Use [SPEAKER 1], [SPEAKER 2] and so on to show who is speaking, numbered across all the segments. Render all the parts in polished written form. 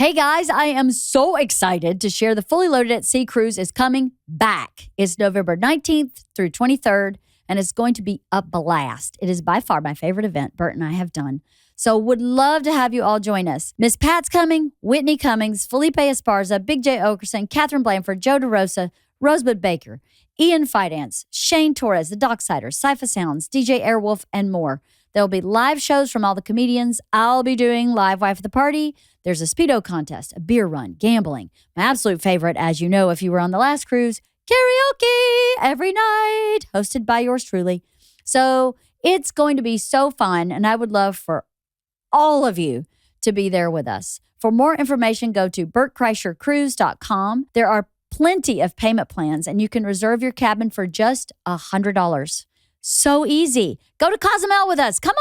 [SPEAKER 1] Hey guys, I am so excited to share the Fully Loaded at Sea cruise is coming back. It's November 19th through 23rd, and it's going to be a blast. It is by far my favorite event Bert and I have done. So would love to have you all join us. Miss Pat's coming, Whitney Cummings, Felipe Esparza, Big J. Okerson, Catherine Blanford, Joe DeRosa, Rosebud Baker, Ian Fidance, Shane Torres, The Docksiders, Cypher Sounds, DJ Airwolf, and more. There'll be live shows from all the comedians. I'll be doing live Wife of the Party. There's a Speedo contest, a beer run, gambling. My absolute favorite, as you know if you were on the last cruise, karaoke every night, hosted by yours truly. So it's going to be so fun, and I would love for all of you to be there with us. For more information, go to bertkreischercruise.com. There are plenty of payment plans, and you can reserve your cabin for just $100. So easy. Go to Cozumel with us. Come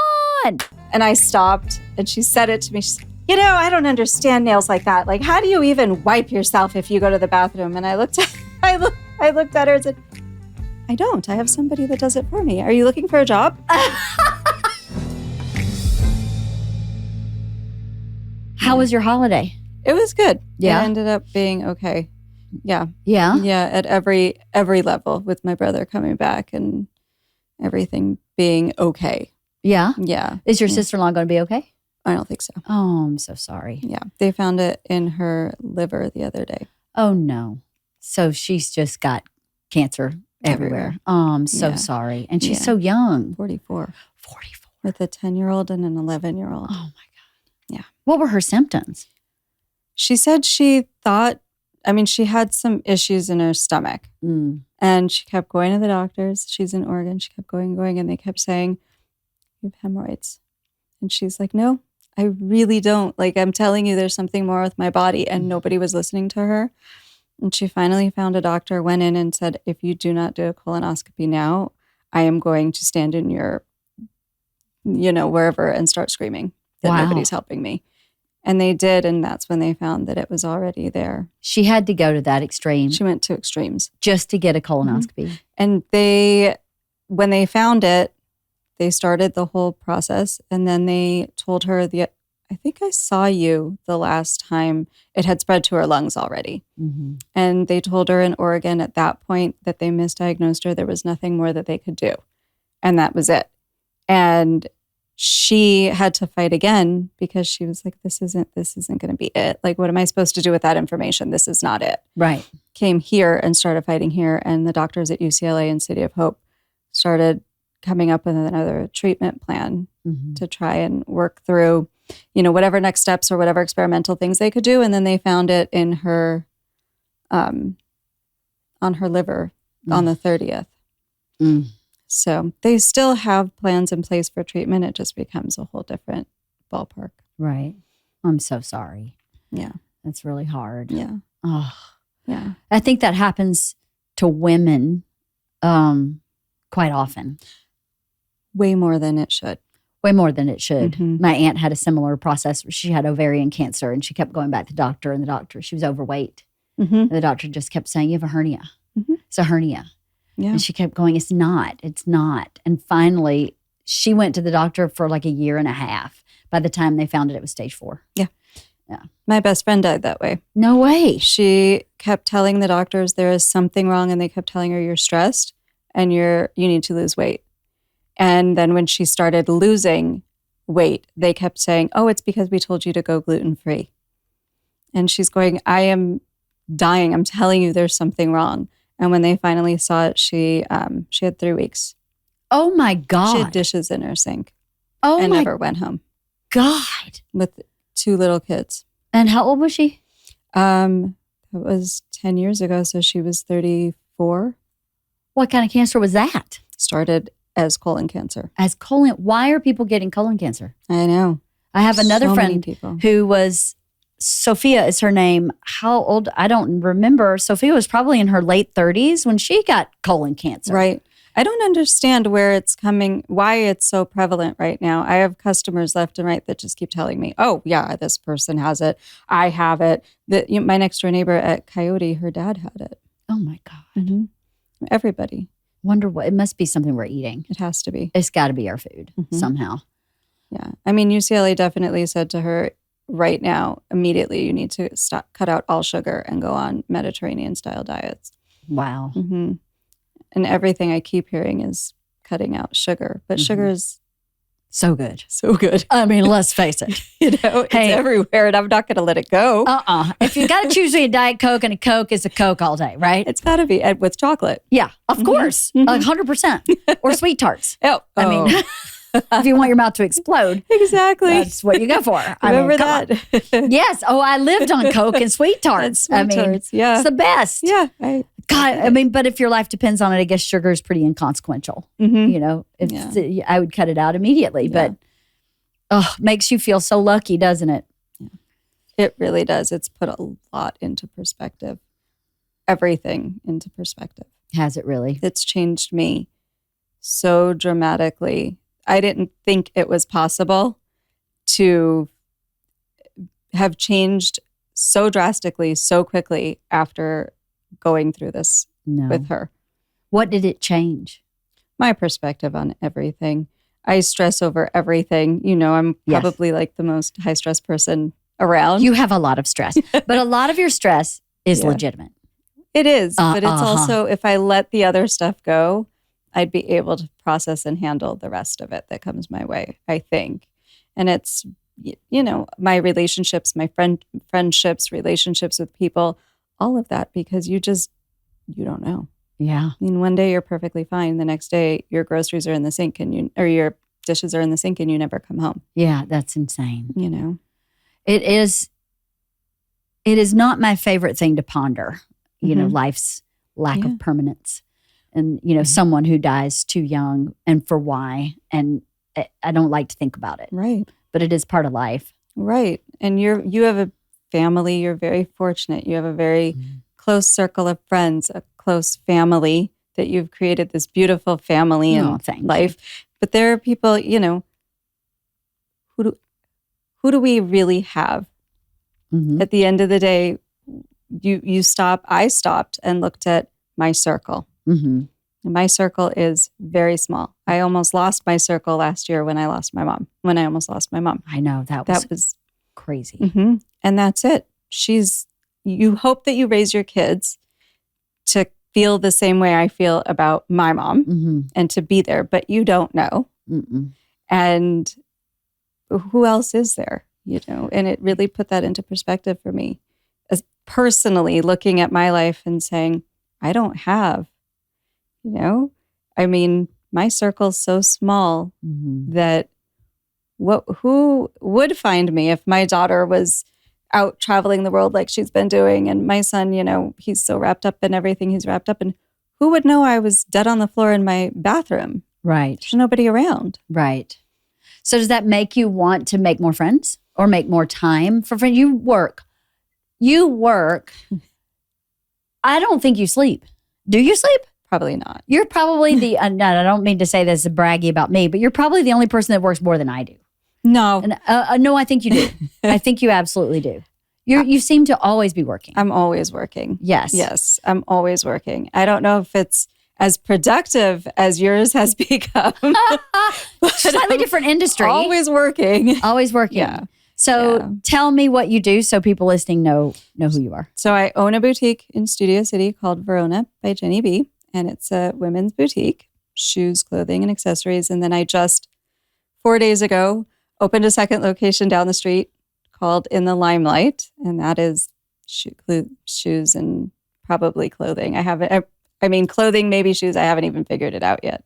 [SPEAKER 1] on.
[SPEAKER 2] And I stopped, and she said it to me. She said, I don't understand nails like that. Like, how do you even wipe yourself if you go to the bathroom? And I looked at her and said, I don't. I have somebody that does it for me. Are you looking for a job?
[SPEAKER 1] How was your holiday?
[SPEAKER 2] It was good.
[SPEAKER 1] Yeah.
[SPEAKER 2] It ended up being okay. Yeah.
[SPEAKER 1] Yeah?
[SPEAKER 2] Yeah, at every level, with my brother coming back and everything being okay.
[SPEAKER 1] Yeah?
[SPEAKER 2] Yeah.
[SPEAKER 1] Is your sister-in-law going to be okay?
[SPEAKER 2] I don't think so.
[SPEAKER 1] Oh, I'm so sorry.
[SPEAKER 2] Yeah. They found it in her liver the other day.
[SPEAKER 1] Oh, no. So she's just got cancer everywhere. Oh, I'm so sorry. And she's so young.
[SPEAKER 2] 44.
[SPEAKER 1] 44.
[SPEAKER 2] With a 10-year-old and an 11-year-old.
[SPEAKER 1] Oh, my God.
[SPEAKER 2] Yeah.
[SPEAKER 1] What were her symptoms?
[SPEAKER 2] She said she had some issues in her stomach. And she kept going to the doctors. She's in Oregon. She kept going, and they kept saying, you have hemorrhoids. And she's like, no, I really don't. Like, I'm telling you, there's something more with my body. And nobody was listening to her. And she finally found a doctor, went in and said, if you do not do a colonoscopy now, I am going to stand in your, wherever and start screaming that nobody's helping me. And they did, and that's when they found that it was already there.
[SPEAKER 1] She had to go to that extreme.
[SPEAKER 2] She went to extremes.
[SPEAKER 1] Just to get a colonoscopy.
[SPEAKER 2] Mm-hmm. And when they found it, they started the whole process, and then they told her, I think I saw you the last time. It had spread to her lungs already. Mm-hmm. And they told her in Oregon at that point that they misdiagnosed her. There was nothing more that they could do. And that was it. And she had to fight again because she was like, this isn't going to be it. Like, what am I supposed to do with that information? This is not it.
[SPEAKER 1] Right.
[SPEAKER 2] Came here and started fighting here. And the doctors at UCLA and City of Hope started coming up with another treatment plan to try and work through, whatever next steps or whatever experimental things they could do. And then they found it in her, on her liver on the 30th. So they still have plans in place for treatment. It just becomes a whole different ballpark.
[SPEAKER 1] Right. I'm so sorry.
[SPEAKER 2] Yeah.
[SPEAKER 1] That's really hard.
[SPEAKER 2] Yeah.
[SPEAKER 1] Oh.
[SPEAKER 2] Yeah.
[SPEAKER 1] I think that happens to women quite often.
[SPEAKER 2] Way more than it should.
[SPEAKER 1] Way more than it should.
[SPEAKER 2] Mm-hmm.
[SPEAKER 1] My aunt had a similar process. She had ovarian cancer, and she kept going back to the doctor, and she was overweight. Mm-hmm. And the doctor just kept saying, you have a hernia. Mm-hmm. It's a hernia. Yeah. And she kept going, it's not. And finally, she went to the doctor for like a year and a half. By the time they found it, it was stage 4.
[SPEAKER 2] Yeah. My best friend died that way.
[SPEAKER 1] No way.
[SPEAKER 2] She kept telling the doctors there is something wrong, and they kept telling her, you're stressed and you need to lose weight. And then when she started losing weight, they kept saying, oh, it's because we told you to go gluten-free. And she's going, I am dying. I'm telling you there's something wrong. And when they finally saw it, she had 3 weeks.
[SPEAKER 1] Oh, my God.
[SPEAKER 2] She had dishes in her sink.
[SPEAKER 1] Oh,
[SPEAKER 2] and
[SPEAKER 1] my
[SPEAKER 2] never went home.
[SPEAKER 1] God.
[SPEAKER 2] With 2 little kids.
[SPEAKER 1] And how old was she?
[SPEAKER 2] That was 10 years ago, so she was 34.
[SPEAKER 1] What kind of cancer was that?
[SPEAKER 2] Started as colon cancer.
[SPEAKER 1] Why are people getting colon cancer?
[SPEAKER 2] I know.
[SPEAKER 1] I have another
[SPEAKER 2] so
[SPEAKER 1] friend who was... Sophia is her name. How old? I don't remember. Sophia was probably in her late 30s when she got colon cancer.
[SPEAKER 2] Right. I don't understand where it's coming, why it's so prevalent right now. I have customers left and right that just keep telling me, oh, yeah, this person has it. I have it. My next door neighbor at Coyote, her dad had it.
[SPEAKER 1] Oh, my God.
[SPEAKER 2] Mm-hmm. Everybody.
[SPEAKER 1] Wonder what, it must be something we're eating.
[SPEAKER 2] It has to be.
[SPEAKER 1] It's got to be our food somehow.
[SPEAKER 2] Yeah. I mean, UCLA definitely said to her, right now, immediately, you need to cut out all sugar and go on Mediterranean style diets.
[SPEAKER 1] Wow.
[SPEAKER 2] Mm-hmm. And everything I keep hearing is cutting out sugar, but sugar is
[SPEAKER 1] so good.
[SPEAKER 2] So good.
[SPEAKER 1] I mean, let's face it.
[SPEAKER 2] It's everywhere, and I'm not going to let it go.
[SPEAKER 1] If you got to choose between a Diet Coke and a Coke, it's a Coke all day, right?
[SPEAKER 2] It's got to be with chocolate.
[SPEAKER 1] Yeah, of course. 100%. Or sweet tarts.
[SPEAKER 2] I
[SPEAKER 1] mean, if you want your mouth to explode.
[SPEAKER 2] Exactly.
[SPEAKER 1] That's what you go for.
[SPEAKER 2] Remember that?
[SPEAKER 1] Yes. Oh, I lived on Coke and sweet tarts.
[SPEAKER 2] Tarts. Yeah.
[SPEAKER 1] It's the best.
[SPEAKER 2] Yeah.
[SPEAKER 1] But if your life depends on it, I guess sugar is pretty inconsequential. You know, I would cut it out immediately, but makes you feel so lucky, doesn't it?
[SPEAKER 2] Yeah. It really does. It's put a lot into perspective. Everything into perspective.
[SPEAKER 1] Has it really?
[SPEAKER 2] It's changed me so dramatically. I didn't think it was possible to have changed so drastically, so quickly after going through this with her.
[SPEAKER 1] What did it change?
[SPEAKER 2] My perspective on everything. I stress over everything. You know, I'm probably like the most high stress person around.
[SPEAKER 1] You have a lot of stress, but a lot of your stress is legitimate.
[SPEAKER 2] It is, but it's also, if I let the other stuff go, I'd be able to process and handle the rest of it that comes my way, I think. And it's, you know, my relationships, my friendships, relationships with people, all of that, because you don't know.
[SPEAKER 1] Yeah.
[SPEAKER 2] I mean, one day you're perfectly fine. The next day your groceries are in the sink or your dishes are in the sink and you never come home.
[SPEAKER 1] Yeah, that's insane.
[SPEAKER 2] You know?
[SPEAKER 1] It is not my favorite thing to ponder, you know, life's lack of permanence. And, you know, someone who dies too young and for why. And I don't like to think about it.
[SPEAKER 2] Right.
[SPEAKER 1] But it is part of life.
[SPEAKER 2] Right. And you have a family. You're very fortunate. You have a very close circle of friends, a close family that you've created this beautiful family and life. But there are people, you know, who do we really have? At the end of the day, I stopped and looked at my circle. And my circle is very small. I almost lost my circle last year when I almost lost my mom.
[SPEAKER 1] I know. That was crazy.
[SPEAKER 2] And that's it. You hope that you raise your kids to feel the same way I feel about my mom and to be there, but you don't know. And who else is there, you know? And it really put that into perspective for me, as personally looking at my life and saying, I don't have, you know, I mean, my circle's so small that who would find me if my daughter was out traveling the world like she's been doing, and my son, you know, he's so wrapped up in everything he's wrapped up in. Who would know I was dead on the floor in my bathroom? Right. There's nobody around.
[SPEAKER 1] Right. So does that make you want to make more friends or make more time for friends? You work. I don't think you sleep. Do you sleep?
[SPEAKER 2] Probably not.
[SPEAKER 1] You're probably the, I don't mean to say this braggy about me, but you're probably the only person that works more than I do.
[SPEAKER 2] No.
[SPEAKER 1] No, I think you do. I think you absolutely do. You seem to always be working.
[SPEAKER 2] I'm always working.
[SPEAKER 1] Yes.
[SPEAKER 2] Yes, I'm always working. I don't know if it's as productive as yours has become.
[SPEAKER 1] Slightly different industry.
[SPEAKER 2] Always working.
[SPEAKER 1] Always working.
[SPEAKER 2] Yeah.
[SPEAKER 1] So tell me what you do so people listening know who you are.
[SPEAKER 2] So I own a boutique in Studio City called Verona by Jeni B. And it's a women's boutique, shoes, clothing, and accessories. And then I just 4 days ago opened a second location down the street called In the Limelight. And that is shoes and probably clothing. I mean, clothing, maybe shoes. I haven't even figured it out yet.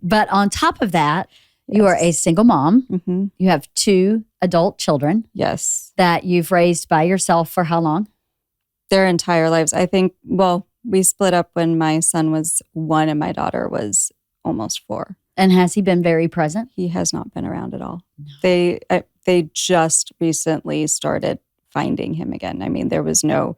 [SPEAKER 1] But on top of that, you are a single mom. You have 2 adult children.
[SPEAKER 2] Yes.
[SPEAKER 1] That you've raised by yourself for how long?
[SPEAKER 2] Their entire lives. I think, we split up when my son was 1 and my daughter was almost 4.
[SPEAKER 1] And has he been very present?
[SPEAKER 2] He has not been around at all. No. They just recently started finding him again. I mean, there was no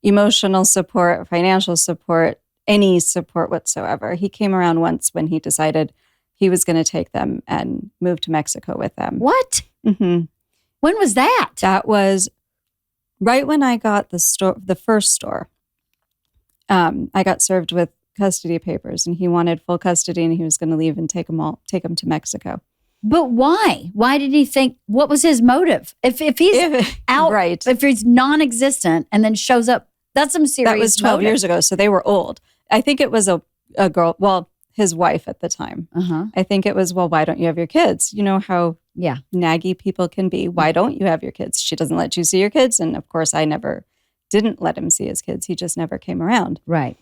[SPEAKER 2] emotional support, financial support, any support whatsoever. He came around once when he decided he was going to take them and move to Mexico with them.
[SPEAKER 1] What? When was that?
[SPEAKER 2] That was right when I got the first store. I got served with custody papers, and he wanted full custody, and he was going to leave and take them to Mexico.
[SPEAKER 1] But why? Why did he think, what was his motive? If he's out,
[SPEAKER 2] right.
[SPEAKER 1] if he's non-existent and then shows up, that's some serious
[SPEAKER 2] That was 12
[SPEAKER 1] motive.
[SPEAKER 2] years ago, so they were old. I think it was a girl, well, his wife at the time. I think it was, well, why don't you have your kids? You know how naggy people can be. Why don't you have your kids? She doesn't let you see your kids. And of course, I never didn't let him see his kids. He just never came around.
[SPEAKER 1] Right.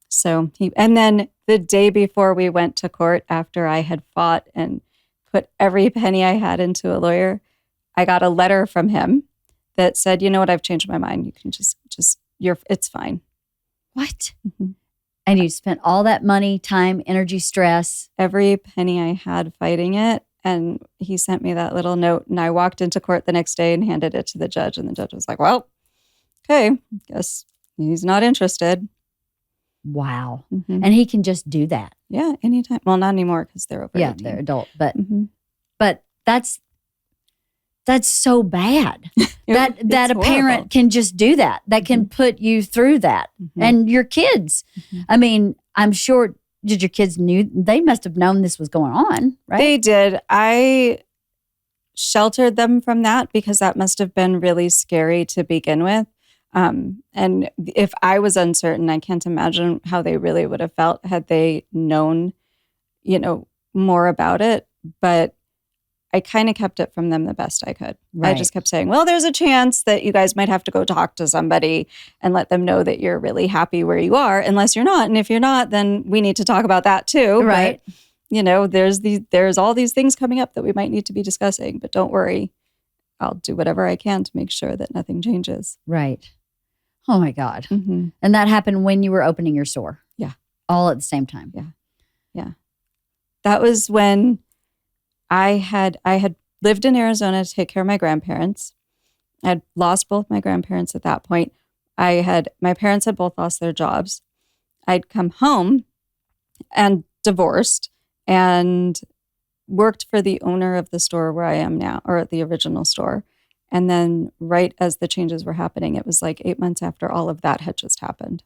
[SPEAKER 2] So and then the day before we went to court, after I had fought and put every penny I had into a lawyer, I got a letter from him that said, you know what, I've changed my mind. You can it's fine.
[SPEAKER 1] What? And you spent all that money, time, energy, stress.
[SPEAKER 2] Every penny I had fighting it. And he sent me that little note. And I walked into court the next day and handed it to the judge. And the judge was like, well, okay, guess he's not interested.
[SPEAKER 1] Wow. And he can just do that.
[SPEAKER 2] Yeah, anytime. Well, not anymore because they're over 18.
[SPEAKER 1] They're adult. But that's so bad. that a parent can just do that. That can put you through that. And your kids. I mean, I'm sure, did your kids they must have known this was going on, right?
[SPEAKER 2] They did. I sheltered them from that because that must have been really scary to begin with. And if I was uncertain, I can't imagine how they really would have felt had they known, more about it. But I kind of kept it from them the best I could. Right. I just kept saying, well, there's a chance that you guys might have to go talk to somebody and let them know that you're really happy where you are, unless you're not. And if you're not, then we need to talk about that too.
[SPEAKER 1] Right.
[SPEAKER 2] But, there's all these things coming up that we might need to be discussing, but don't worry. I'll do whatever I can to make sure that nothing changes.
[SPEAKER 1] Right. Oh my God. And that happened when you were opening your store?
[SPEAKER 2] Yeah.
[SPEAKER 1] All at the same time?
[SPEAKER 2] Yeah. That was when I had lived in Arizona to take care of my grandparents. I'd lost both my grandparents at that point. My parents had both lost their jobs. I'd come home and divorced and worked for the owner of the store where I am now, or at the original store. And then right as the changes were happening, it was like 8 months after all of that had just happened.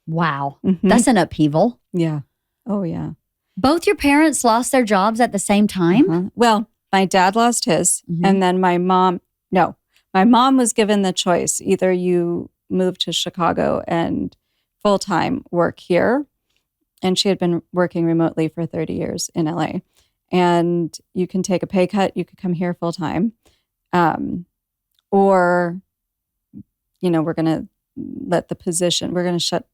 [SPEAKER 1] Wow. That's an upheaval.
[SPEAKER 2] Yeah. Oh, yeah.
[SPEAKER 1] Both your parents lost their jobs at the same time?
[SPEAKER 2] Well, my dad lost his, and then my mom was given the choice. Either you move to Chicago and full-time work here, and she had been working remotely for 30 years in LA, and you can take a pay cut, you could come here full-time, or, we're going to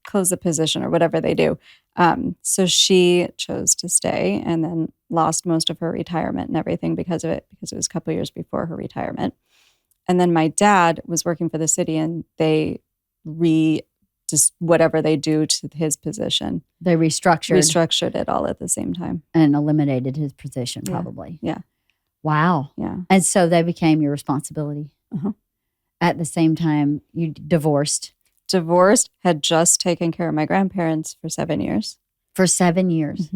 [SPEAKER 2] close the position or whatever they do. So she chose to stay and then lost most of her retirement and everything because of it, because it was a couple of years before her retirement. And then my dad was working for the city and they just whatever they do to his position.
[SPEAKER 1] They restructured
[SPEAKER 2] it all at the same time.
[SPEAKER 1] And eliminated his position probably.
[SPEAKER 2] Yeah.
[SPEAKER 1] Wow.
[SPEAKER 2] Yeah.
[SPEAKER 1] And so they became your responsibility. At the same time, you divorced.
[SPEAKER 2] Had just taken care of my grandparents for 7 years.
[SPEAKER 1] For 7 years.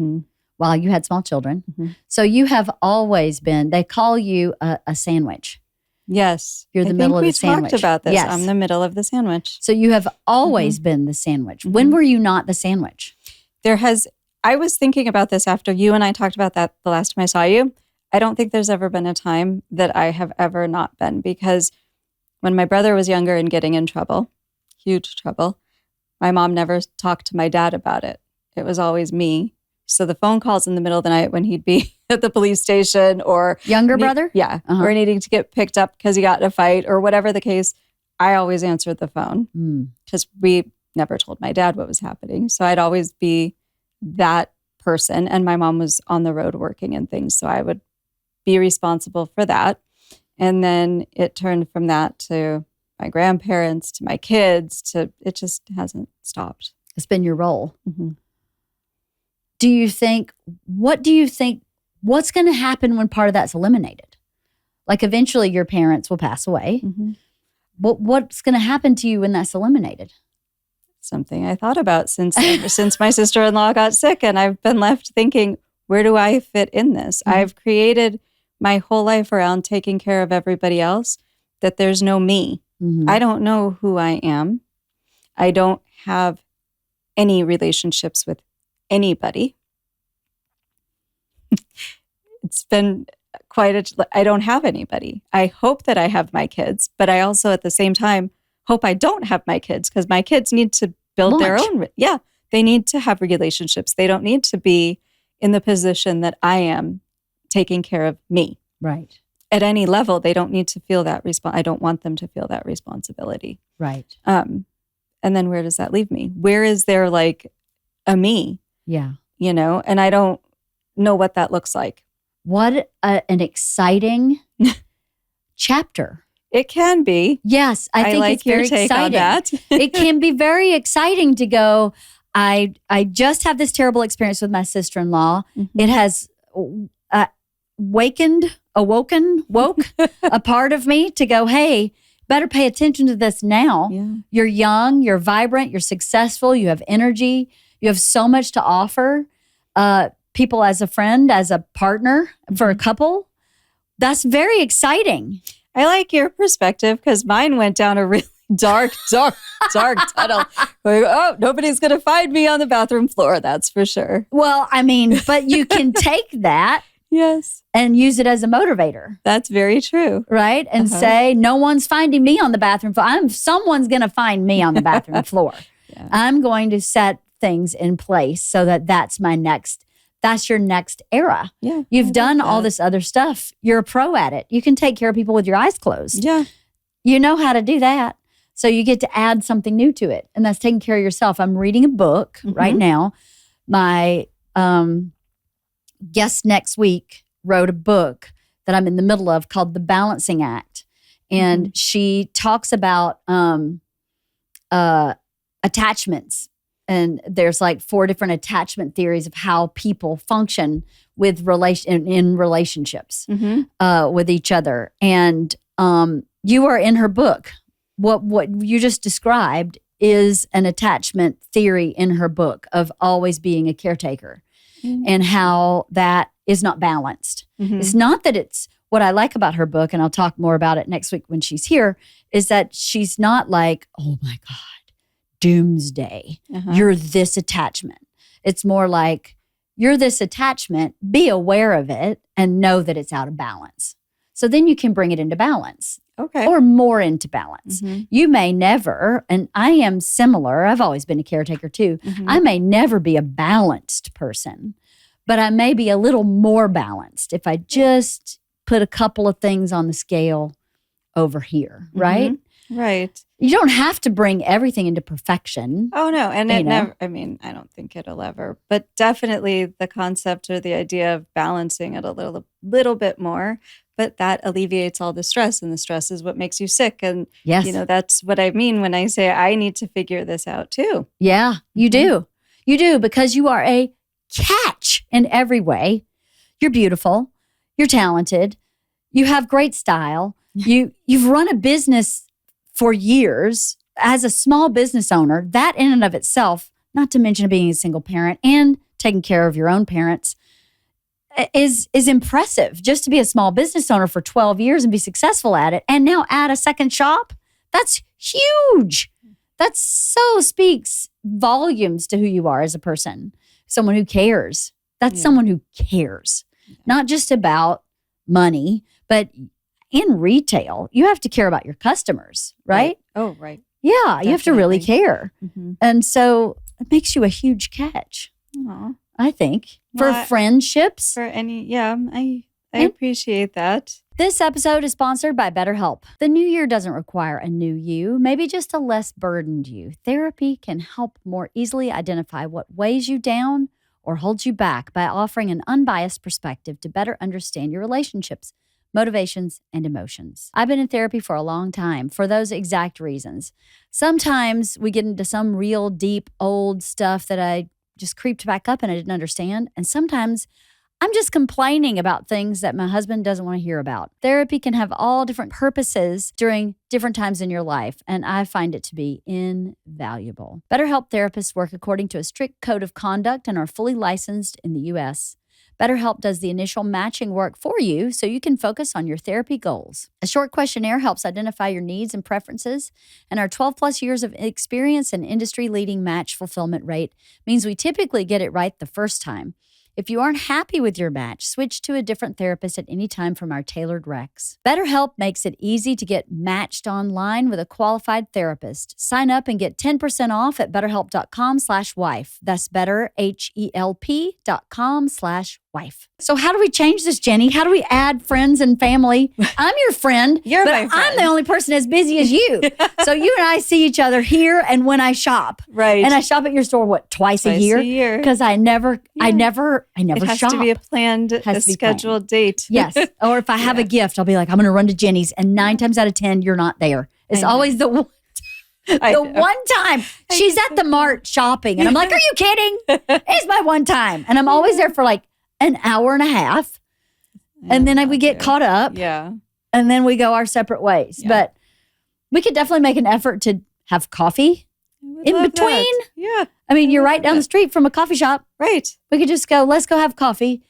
[SPEAKER 1] While you had small children. So you have always been, they call you a sandwich.
[SPEAKER 2] Yes.
[SPEAKER 1] You're the middle of the sandwich.
[SPEAKER 2] We talked about this.
[SPEAKER 1] Yes.
[SPEAKER 2] I'm the middle of the sandwich.
[SPEAKER 1] So you have always been the sandwich. When were you not the sandwich?
[SPEAKER 2] I was thinking about this after you and I talked about that the last time I saw you. I don't think there's ever been a time that I have ever not been, because when my brother was younger and getting in trouble, huge trouble, my mom never talked to my dad about it. It was always me. So the phone calls in the middle of the night when he'd be at the police station or...
[SPEAKER 1] Younger brother?
[SPEAKER 2] Yeah. Or needing to get picked up because he got in a fight or whatever the case, I always answered the phone because we never told my dad what was happening. So I'd always be that person. And my mom was on the road working and things. So I would be responsible for that. And then it turned from that to my grandparents, to my kids, it just hasn't stopped.
[SPEAKER 1] It's been your role. What do you think, what's going to happen when part of that's eliminated? Like eventually your parents will pass away. What's going to happen to you when that's eliminated?
[SPEAKER 2] Something I thought about since my sister-in-law got sick, and I've been left thinking, where do I fit in this? I've created my whole life around taking care of everybody else, that there's no me. I don't know who I am. I don't have any relationships with anybody. It's been I don't have anybody. I hope that I have my kids, but I also at the same time hope I don't have my kids because my kids need to build their own. Yeah. They need to have relationships. They don't need to be in the position that I am taking care of me.
[SPEAKER 1] Right.
[SPEAKER 2] At any level, they don't need to feel that I don't want them to feel that responsibility.
[SPEAKER 1] Right.
[SPEAKER 2] And then where does that leave me? Where is there like a me?
[SPEAKER 1] Yeah.
[SPEAKER 2] You know, and I don't know what that looks like.
[SPEAKER 1] What an exciting chapter.
[SPEAKER 2] It can be.
[SPEAKER 1] Yes, I think
[SPEAKER 2] like
[SPEAKER 1] it's very
[SPEAKER 2] your take
[SPEAKER 1] exciting.
[SPEAKER 2] On that.
[SPEAKER 1] It can be very exciting to go, I just have this terrible experience with my sister-in-law. Mm-hmm. It has woke a part of me to go, hey, better pay attention to this now.
[SPEAKER 2] Yeah.
[SPEAKER 1] You're young, you're vibrant, you're successful, you have energy, you have so much to offer. People as a friend, as a partner, for a couple. That's very exciting.
[SPEAKER 2] I like your perspective because mine went down a really dark tunnel. Like, oh, nobody's going to find me on the bathroom floor. That's for sure.
[SPEAKER 1] Well, I mean, but you can take that.
[SPEAKER 2] Yes.
[SPEAKER 1] And use it as a motivator.
[SPEAKER 2] That's very true.
[SPEAKER 1] Right? And say, no one's finding me on the bathroom floor. Someone's going to find me on the bathroom floor. Yeah. I'm going to set things in place so that's your next era.
[SPEAKER 2] Yeah.
[SPEAKER 1] You've done all this other stuff. You're a pro at it. You can take care of people with your eyes closed.
[SPEAKER 2] Yeah.
[SPEAKER 1] You know how to do that. So you get to add something new to it. And that's taking care of yourself. I'm reading a book right now. My guest next week wrote a book that I'm in the middle of called The Balancing Act. And she talks about attachments. And there's like 4 different attachment theories of how people function with in relationships with each other. And you are in her book. What you just described is an attachment theory in her book of always being a caretaker and how that is not balanced. It's not that it's what I like about her book, and I'll talk more about it next week when she's here, is that she's not like, oh my God, doomsday. You're this attachment. It's more like, you're this attachment, be aware of it, and know that it's out of balance. So then you can bring it into balance.
[SPEAKER 2] Okay.
[SPEAKER 1] Or more into balance. You may never, and I am similar, I've always been a caretaker too. I may never be a balanced person, but I may be a little more balanced if I just put a couple of things on the scale over here, right?
[SPEAKER 2] Right.
[SPEAKER 1] You don't have to bring everything into perfection.
[SPEAKER 2] Oh, no. And it never, I mean, I don't think it'll ever, but definitely the concept or the idea of balancing it a little bit more, but that alleviates all the stress, and the stress is what makes you sick. And, you know, that's what I mean when I say I need to figure this out too.
[SPEAKER 1] Yeah, you do. You do, because you are a catch in every way. You're beautiful. You're talented. You have great style. You've run a business for years as a small business owner. That in and of itself, not to mention being a single parent and taking care of your own parents, is impressive. Just to be a small business owner for 12 years and be successful at it, and now add a second shop, that's huge. That so speaks volumes to who you are as a person. Someone who cares. That's someone who cares. Not just about money, but in retail, you have to care about your customers, right?
[SPEAKER 2] Oh, right.
[SPEAKER 1] Yeah, definitely. You have to really care. And so it makes you a huge catch.
[SPEAKER 2] Aww.
[SPEAKER 1] I think. For friendships.
[SPEAKER 2] For any, I appreciate that.
[SPEAKER 1] This episode is sponsored by BetterHelp. The new year doesn't require a new you, maybe just a less burdened you. Therapy can help more easily identify what weighs you down or holds you back by offering an unbiased perspective to better understand your relationships, motivations, and emotions. I've been in therapy for a long time for those exact reasons. Sometimes we get into some real deep, old stuff that I just creeped back up and I didn't understand. And sometimes I'm just complaining about things that my husband doesn't want to hear about. Therapy can have all different purposes during different times in your life, and I find it to be invaluable. BetterHelp therapists work according to a strict code of conduct and are fully licensed in the U.S. BetterHelp does the initial matching work for you so you can focus on your therapy goals. A short questionnaire helps identify your needs and preferences, and our 12-plus years of experience and industry-leading match fulfillment rate means we typically get it right the first time. If you aren't happy with your match, switch to a different therapist at any time from our tailored recs. BetterHelp makes it easy to get matched online with a qualified therapist. Sign up and get 10% off at betterhelp.com/wife. That's betterhelp.com/wife. So how do we change this, Jenny? How do we add friends and family? I'm your friend,
[SPEAKER 2] You're
[SPEAKER 1] but
[SPEAKER 2] my friend.
[SPEAKER 1] I'm the only person as busy as you. So you and I see each other here and when I shop.
[SPEAKER 2] Right.
[SPEAKER 1] And I shop at your store, twice a year? Because I never
[SPEAKER 2] It has
[SPEAKER 1] shop.
[SPEAKER 2] to be a planned,
[SPEAKER 1] Has to be
[SPEAKER 2] scheduled date.
[SPEAKER 1] Yes. Or if I have a gift, I'll be like, I'm going to run to Jenny's. And 9 times out of 10, you're not there. It's always the one time she's at the mart shopping. And I'm like, are you kidding? It's my one time. And I'm always there for like an hour and a half. And then we get caught up.
[SPEAKER 2] Yeah.
[SPEAKER 1] And then we go our separate ways.
[SPEAKER 2] Yeah.
[SPEAKER 1] But we could definitely make an effort to have coffee in between.
[SPEAKER 2] That. Yeah.
[SPEAKER 1] I mean, you're right down the street from a coffee shop.
[SPEAKER 2] Right.
[SPEAKER 1] We could just go, let's go have coffee.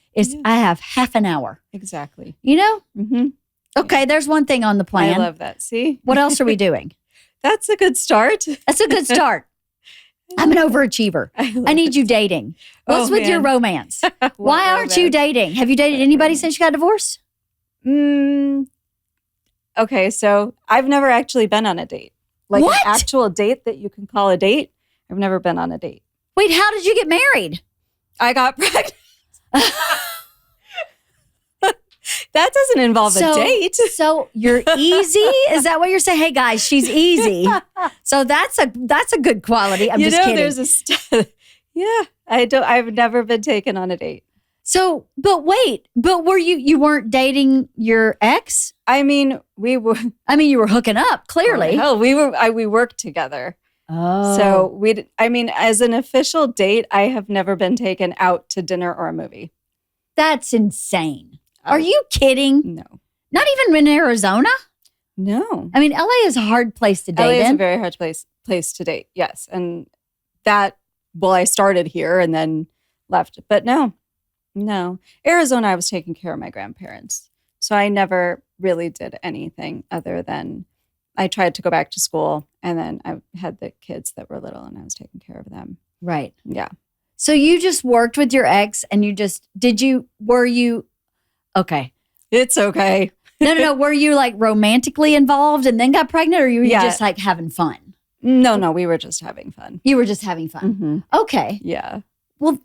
[SPEAKER 1] I have half an hour.
[SPEAKER 2] Exactly.
[SPEAKER 1] You know?
[SPEAKER 2] Mm-hmm.
[SPEAKER 1] Okay, there's one thing on the plan.
[SPEAKER 2] I love that. See?
[SPEAKER 1] What else are we doing?
[SPEAKER 2] That's a good start.
[SPEAKER 1] That's a good start. I'm an overachiever. I need you dating. What's with your romance? Why aren't you dating? Have you dated anybody since you got divorced?
[SPEAKER 2] Okay, so I've never actually been on a date. Like
[SPEAKER 1] What?
[SPEAKER 2] an actual date that you can call a date. I've never been on a date.
[SPEAKER 1] Wait, how did you get married?
[SPEAKER 2] I got pregnant. That doesn't involve a date.
[SPEAKER 1] So you're easy? Is that what you're saying? Hey guys, she's easy. So that's a good quality. I'm just kidding.
[SPEAKER 2] There's I've never been taken on a date.
[SPEAKER 1] So, but were you weren't dating your ex?
[SPEAKER 2] I mean, we were.
[SPEAKER 1] You were hooking up, clearly.
[SPEAKER 2] Hell, we worked together.
[SPEAKER 1] Oh.
[SPEAKER 2] So as an official date, I have never been taken out to dinner or a movie.
[SPEAKER 1] That's insane. Are you kidding?
[SPEAKER 2] No.
[SPEAKER 1] Not even in Arizona?
[SPEAKER 2] No.
[SPEAKER 1] I mean, LA is a hard place to date
[SPEAKER 2] LA is
[SPEAKER 1] in.
[SPEAKER 2] a very hard place to date. Yes. And I started here and then left. But no. Arizona, I was taking care of my grandparents. So I never really did anything other than I tried to go back to school. And then I had the kids that were little and I was taking care of them.
[SPEAKER 1] Right.
[SPEAKER 2] Yeah.
[SPEAKER 1] So you just worked with your ex and were you, okay.
[SPEAKER 2] It's okay.
[SPEAKER 1] No. Were you like romantically involved and then got pregnant or you were just like having fun?
[SPEAKER 2] No, we were just having fun.
[SPEAKER 1] You were just having fun.
[SPEAKER 2] Mm-hmm.
[SPEAKER 1] Okay.
[SPEAKER 2] Yeah.
[SPEAKER 1] Well,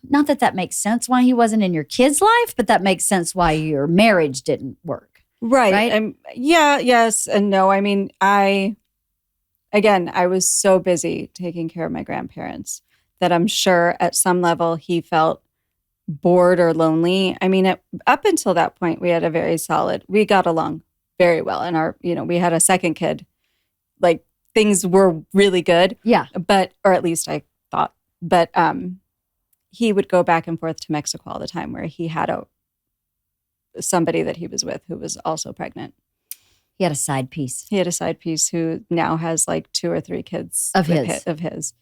[SPEAKER 1] not that makes sense why he wasn't in your kid's life, but that makes sense why your marriage didn't work.
[SPEAKER 2] Right. Yes and no. I mean, I was so busy taking care of my grandparents that I'm sure at some level he felt bored or lonely. I mean, up until that point, we got along very well. And we had a second kid. Like things were really good.
[SPEAKER 1] Yeah.
[SPEAKER 2] Or at least I thought. But he would go back and forth to Mexico all the time where he had somebody that he was with who was also pregnant.
[SPEAKER 1] He had a side piece.
[SPEAKER 2] He had a side piece who now has like 2 or 3 kids
[SPEAKER 1] of his.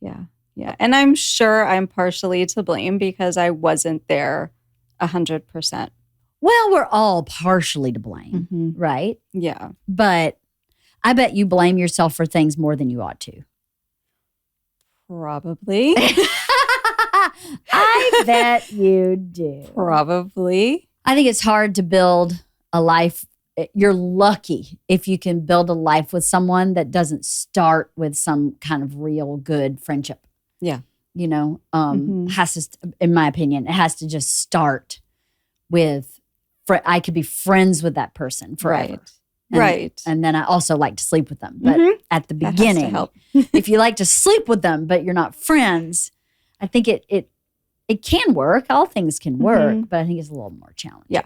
[SPEAKER 2] Yeah. Yeah. And I'm sure I'm partially to blame because I wasn't there 100%.
[SPEAKER 1] Well, we're all partially to blame, right?
[SPEAKER 2] Yeah.
[SPEAKER 1] But I bet you blame yourself for things more than you ought to.
[SPEAKER 2] Probably.
[SPEAKER 1] I bet you do.
[SPEAKER 2] Probably.
[SPEAKER 1] I think it's hard to build a life. You're lucky if you can build a life with someone that doesn't start with some kind of real good friendship.
[SPEAKER 2] Yeah.
[SPEAKER 1] Has to, in my opinion, it has to just start with, I could be friends with that person forever.
[SPEAKER 2] Right.
[SPEAKER 1] And then I also like to sleep with them. But at the beginning, if you like to sleep with them, but you're not friends, I think it can work. All things can work, but I think it's a little more challenging.
[SPEAKER 2] Yeah.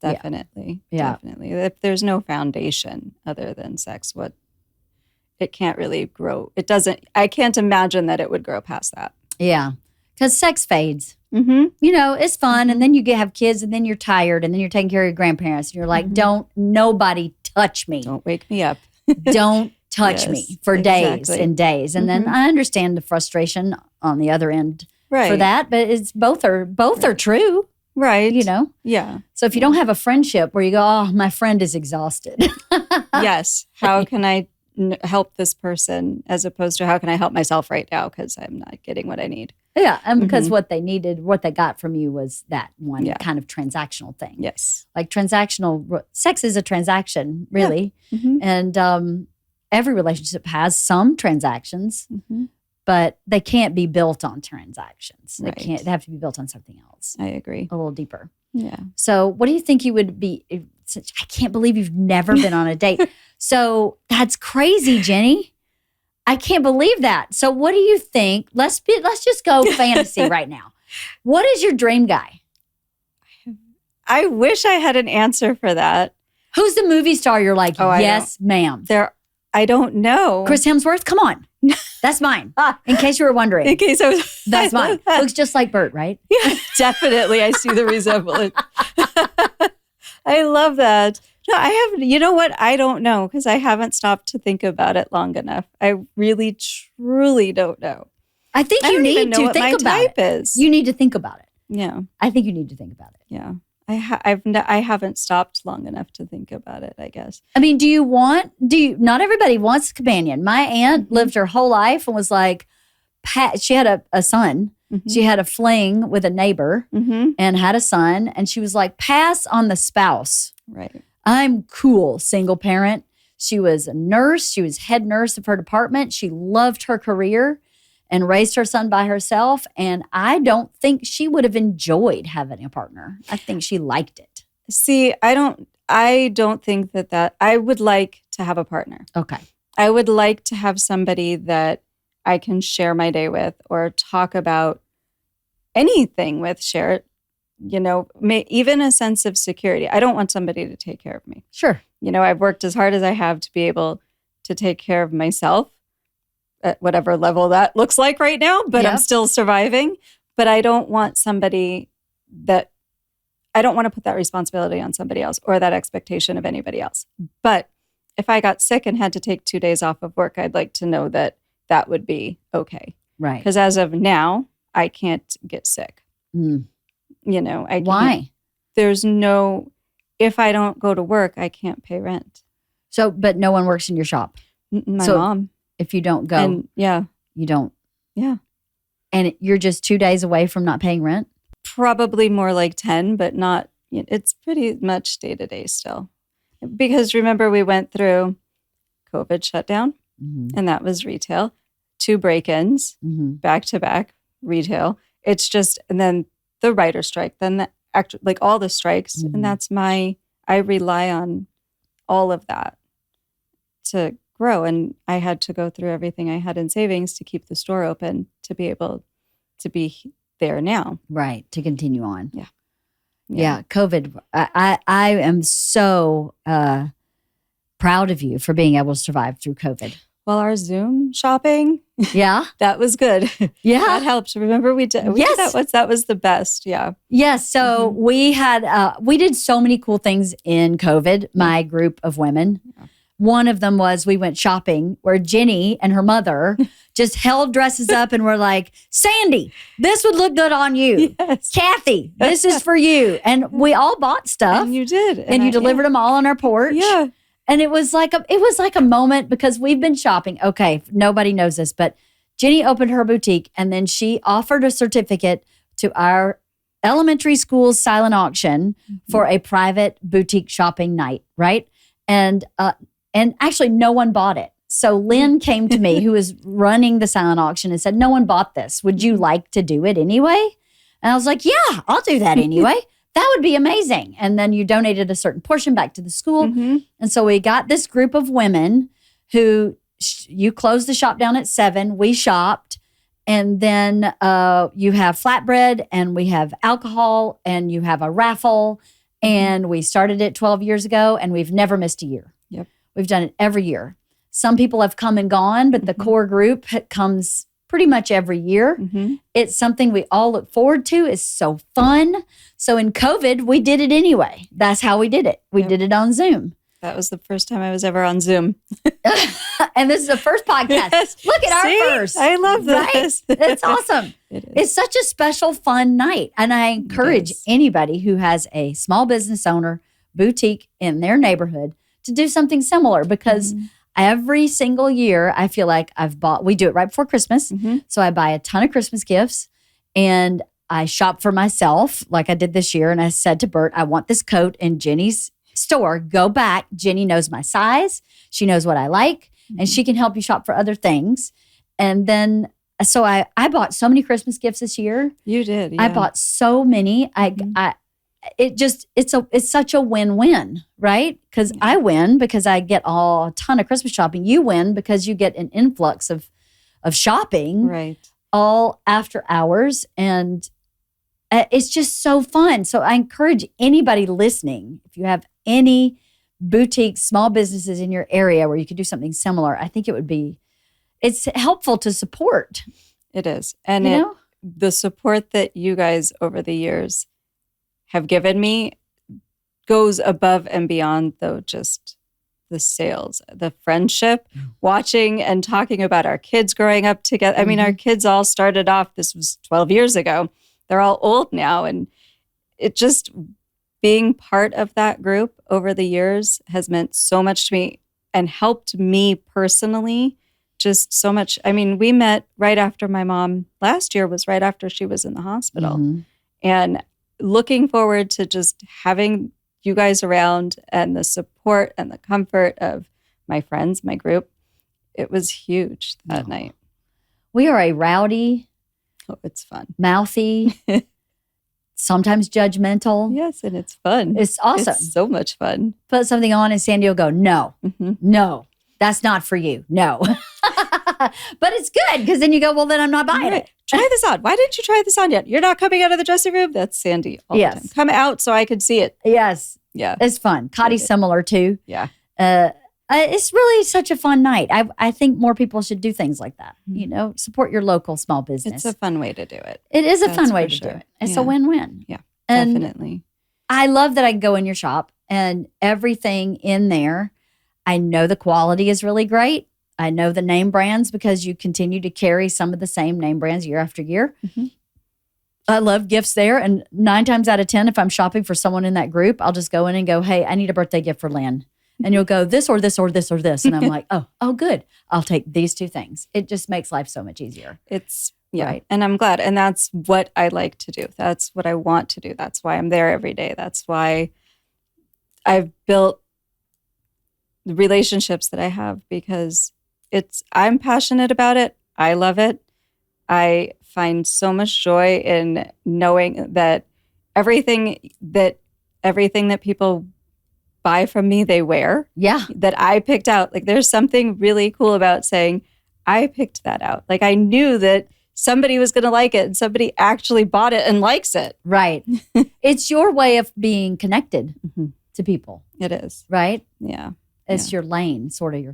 [SPEAKER 2] Definitely.
[SPEAKER 1] Yeah.
[SPEAKER 2] Definitely. If there's no foundation other than sex, it can't really grow. I can't imagine that it would grow past that.
[SPEAKER 1] Yeah. Because sex fades. It's fun. And then you have kids and then you're tired and then you're taking care of your grandparents. And you're like, don't nobody touch me.
[SPEAKER 2] Don't wake me up.
[SPEAKER 1] Don't touch me for days and days. And then I understand the frustration on the other end for that. But it's both are true.
[SPEAKER 2] Right.
[SPEAKER 1] Yeah. So if you don't have a friendship where you go, oh, my friend is exhausted.
[SPEAKER 2] Yes. How can I help this person as opposed to how can I help myself right now because I'm not getting what I need?
[SPEAKER 1] Yeah, and because what they needed, what they got from you was that one
[SPEAKER 2] Yeah.
[SPEAKER 1] kind of transactional thing.
[SPEAKER 2] Yes.
[SPEAKER 1] Like sex is a transaction, really.
[SPEAKER 2] Yeah. Mm-hmm.
[SPEAKER 1] And every relationship has some transactions, but they can't be built on transactions.
[SPEAKER 2] Right.
[SPEAKER 1] They have to be built on something else.
[SPEAKER 2] I agree.
[SPEAKER 1] A little deeper.
[SPEAKER 2] Yeah.
[SPEAKER 1] So what do you think you would be? I can't believe you've never been on a date. So that's crazy, Jenny. I can't believe that. So what do you think? Let's just go fantasy right now. What is your dream guy?
[SPEAKER 2] I wish I had an answer for that.
[SPEAKER 1] Who's the movie star you're like, yes, ma'am?
[SPEAKER 2] I don't know.
[SPEAKER 1] Chris Hemsworth? Come on. That's mine. In case you were wondering.
[SPEAKER 2] In case I was.
[SPEAKER 1] That's mine. Looks just like Bert, right?
[SPEAKER 2] Yeah, definitely. I see the resemblance. I love that. No, I have, you know what? I don't know because I haven't stopped to think about it long enough. I really, truly don't know.
[SPEAKER 1] I think you need to think about it.
[SPEAKER 2] Is.
[SPEAKER 1] You need to think about it.
[SPEAKER 2] Yeah.
[SPEAKER 1] I think you need to think about it.
[SPEAKER 2] Yeah. I haven't stopped long enough to think about it, I guess.
[SPEAKER 1] I mean, not everybody wants a companion. My aunt lived her whole life and was like, she had a son. Mm-hmm. She had a fling with a neighbor and had a son. And she was like, pass on the spouse.
[SPEAKER 2] Right.
[SPEAKER 1] I'm cool, single parent. She was a nurse. She was head nurse of her department. She loved her career and raised her son by herself. And I don't think she would have enjoyed having a partner. I think she liked it.
[SPEAKER 2] See, I don't think that I would like to have a partner.
[SPEAKER 1] Okay.
[SPEAKER 2] I would like to have somebody that I can share my day with or talk about anything with, share it, even a sense of security. I don't want somebody to take care of me.
[SPEAKER 1] Sure.
[SPEAKER 2] I've worked as hard as I have to be able to take care of myself at whatever level that looks like right now, but I'm still surviving. But I don't want I don't want to put that responsibility on somebody else or that expectation of anybody else. But if I got sick and had to take 2 days off of work, I'd like to know that would be okay.
[SPEAKER 1] Right.
[SPEAKER 2] Because as of now, I can't get sick.
[SPEAKER 1] Mm.
[SPEAKER 2] I can't.
[SPEAKER 1] Why?
[SPEAKER 2] If I don't go to work, I can't pay rent.
[SPEAKER 1] So, but no one works in your shop?
[SPEAKER 2] My mom.
[SPEAKER 1] If you don't go, you don't.
[SPEAKER 2] Yeah.
[SPEAKER 1] And you're just 2 days away from not paying rent?
[SPEAKER 2] Probably more like 10, but not, it's pretty much day to day still. Because remember, we went through COVID shutdown, and that was retail, 2 break-ins, back to back, retail. It's just, and then the writer strike, then all the strikes. And that's I rely on all of that to grow. And I had to go through everything I had in savings to keep the store open to be able to be there now.
[SPEAKER 1] Right. To continue on.
[SPEAKER 2] Yeah.
[SPEAKER 1] Yeah. COVID. I am so proud of you for being able to survive through COVID.
[SPEAKER 2] Well, our Zoom shopping.
[SPEAKER 1] Yeah.
[SPEAKER 2] That was good.
[SPEAKER 1] Yeah.
[SPEAKER 2] That helped. Remember we did that was the best. Yeah.
[SPEAKER 1] Yes. So we did so many cool things in COVID, my group of women. Yeah. One of them was we went shopping where Jenny and her mother just held dresses up and were like, Sandy, this would look good on you. Yes. Kathy, this is for you. And we all bought stuff.
[SPEAKER 2] And you did.
[SPEAKER 1] And you delivered them all on our porch.
[SPEAKER 2] Yeah.
[SPEAKER 1] And it was like a moment because we've been shopping. Okay, nobody knows this, but Jenny opened her boutique and then she offered a certificate to our elementary school's silent auction for a private boutique shopping night, right? And actually no one bought it. So Lynn came to me, who was running the silent auction, and said, no one bought this. Would you like to do it anyway? And I was like, yeah, I'll do that anyway. That would be amazing. And then you donated a certain portion back to the school. And so we got this group of women who you closed the shop down at 7. We shopped. And then you have flatbread and we have alcohol and you have a raffle. And we started it 12 years ago and we've never missed a year.
[SPEAKER 2] Yep.
[SPEAKER 1] We've done it every year. Some people have come and gone, but the core group comes pretty much every year. It's something we all look forward to. It's so fun. So in COVID, we did it anyway. That's how we did it. We did it on Zoom.
[SPEAKER 2] That was the first time I was ever on Zoom.
[SPEAKER 1] And this is the first podcast.
[SPEAKER 2] Yes.
[SPEAKER 1] Look at our first.
[SPEAKER 2] I love this.
[SPEAKER 1] Right? It's awesome. It's such a special, fun night. And I encourage anybody who has a small business owner, boutique in their neighborhood to do something similar because every single year, I feel like we do it right before Christmas. So I buy a ton of Christmas gifts And I shop for myself like I did this year. And I said to Bert, I want this coat in Jenny's store. Go back. Jenny knows my size. She knows what I like. And she can help you shop for other things. And then, so I bought so many Christmas gifts this year.
[SPEAKER 2] You did. Yeah.
[SPEAKER 1] I bought so many. It's such a win-win, right? Because I win because I get a ton of Christmas shopping. You win because you get an influx of shopping,
[SPEAKER 2] right?
[SPEAKER 1] All after hours, and it's just so fun. So I encourage anybody listening, if you have any boutique small businesses in your area where you could do something similar, I think it's helpful to support.
[SPEAKER 2] It is, and the support that you guys over the years have given me goes above and beyond, though, just the sales, the friendship, watching and talking about our kids growing up together. I mean, our kids all started off, this was 12 years ago. They're all old now. And it just being part of that group over the years has meant so much to me and helped me personally just so much. I mean, we met right after my mom last year was right after she was in the hospital. And looking forward to just having you guys around and the support and the comfort of my friends, my group. It was huge that night.
[SPEAKER 1] We are a rowdy,
[SPEAKER 2] it's fun,
[SPEAKER 1] mouthy, sometimes judgmental.
[SPEAKER 2] Yes, and it's fun.
[SPEAKER 1] It's awesome.
[SPEAKER 2] It's so much fun.
[SPEAKER 1] Put something on and Sandy will go, no, that's not for you. No. But it's good because then you go, well, then I'm not buying it.
[SPEAKER 2] Try this on. Why didn't you try this on yet? You're not coming out of the dressing room? That's Sandy all the time. Come out so I could see it.
[SPEAKER 1] Yes.
[SPEAKER 2] Yeah.
[SPEAKER 1] It's fun. Cottie's similar too.
[SPEAKER 2] Yeah.
[SPEAKER 1] It's really such a fun night. I think more people should do things like that. Support your local small business.
[SPEAKER 2] It's a fun way to do it.
[SPEAKER 1] It is a fun way to do it. It's a win-win.
[SPEAKER 2] Yeah,
[SPEAKER 1] and
[SPEAKER 2] definitely.
[SPEAKER 1] I love that I can go in your shop and everything in there, I know the quality is really great. I know the name brands because you continue to carry some of the same name brands year after year. I love gifts there. And 9 times out of 10, if I'm shopping for someone in that group, I'll just go in and go, hey, I need a birthday gift for Lynn. And you'll go this or this or this or this. And I'm like, oh, good. I'll take these 2 things. It just makes life so much easier.
[SPEAKER 2] It's, right. And I'm glad. And that's what I like to do. That's what I want to do. That's why I'm there every day. That's why I've built the relationships that I have because I'm passionate about it. I love it. I find so much joy in knowing that everything that people buy from me, they wear.
[SPEAKER 1] Yeah.
[SPEAKER 2] That I picked out. Like there's something really cool about saying, I picked that out. Like I knew that somebody was going to like it and somebody actually bought it and likes it.
[SPEAKER 1] Right. It's your way of being connected to people.
[SPEAKER 2] It is.
[SPEAKER 1] Right?
[SPEAKER 2] Yeah.
[SPEAKER 1] It's your lane, sort of your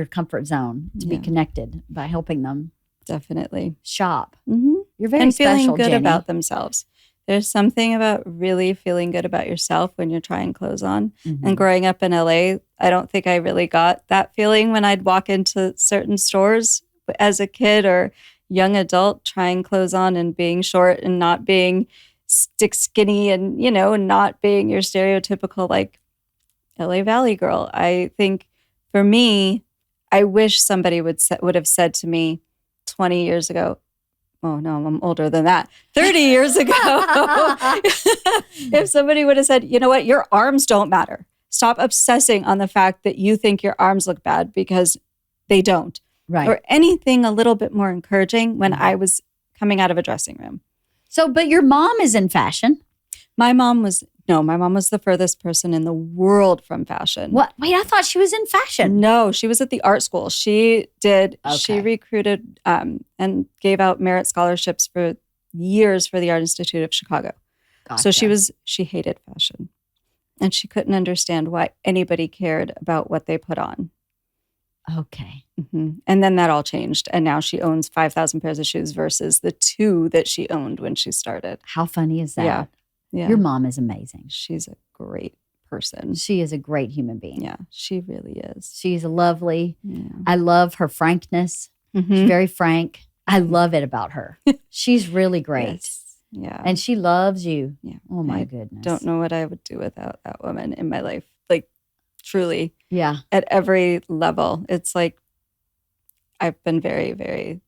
[SPEAKER 1] comfort zone to be connected by helping them.
[SPEAKER 2] Definitely.
[SPEAKER 1] Shop. You're very
[SPEAKER 2] and
[SPEAKER 1] special,
[SPEAKER 2] feeling good
[SPEAKER 1] Jenny.
[SPEAKER 2] about themselves. There's something about really feeling good about yourself when you're trying clothes on. And growing up in LA, I don't think I really got that feeling when I'd walk into certain stores as a kid or young adult trying clothes on and being short and not being stick skinny and, not being your stereotypical like LA Valley girl. I think for me, I wish somebody would have said to me 20 years ago, oh no, I'm older than that. 30 years ago, if somebody would have said, you know what, your arms don't matter. Stop obsessing on the fact that you think your arms look bad because they don't.
[SPEAKER 1] Right.
[SPEAKER 2] Or anything a little bit more encouraging when I was coming out of a dressing room.
[SPEAKER 1] So, but your mom is in fashion.
[SPEAKER 2] My mom was the furthest person in the world from fashion.
[SPEAKER 1] What? Wait, I thought she was in fashion.
[SPEAKER 2] No, she was at the art school. She recruited and gave out merit scholarships for years for the Art Institute of Chicago. Gotcha. So she hated fashion. And she couldn't understand why anybody cared about what they put on.
[SPEAKER 1] Okay.
[SPEAKER 2] And then that all changed. And now she owns 5,000 pairs of shoes versus the 2 that she owned when she started.
[SPEAKER 1] How funny is that?
[SPEAKER 2] Yeah.
[SPEAKER 1] Your mom is amazing.
[SPEAKER 2] She's a great person.
[SPEAKER 1] She is a great human being.
[SPEAKER 2] Yeah, she really is.
[SPEAKER 1] She's lovely. Yeah. I love her frankness. She's very frank. I love it about her. She's really great.
[SPEAKER 2] Yes. Yeah.
[SPEAKER 1] And she loves you.
[SPEAKER 2] Yeah.
[SPEAKER 1] Oh my goodness.
[SPEAKER 2] Don't know what I would do without that woman in my life. Like truly.
[SPEAKER 1] Yeah.
[SPEAKER 2] At every level. It's like I've been very, very,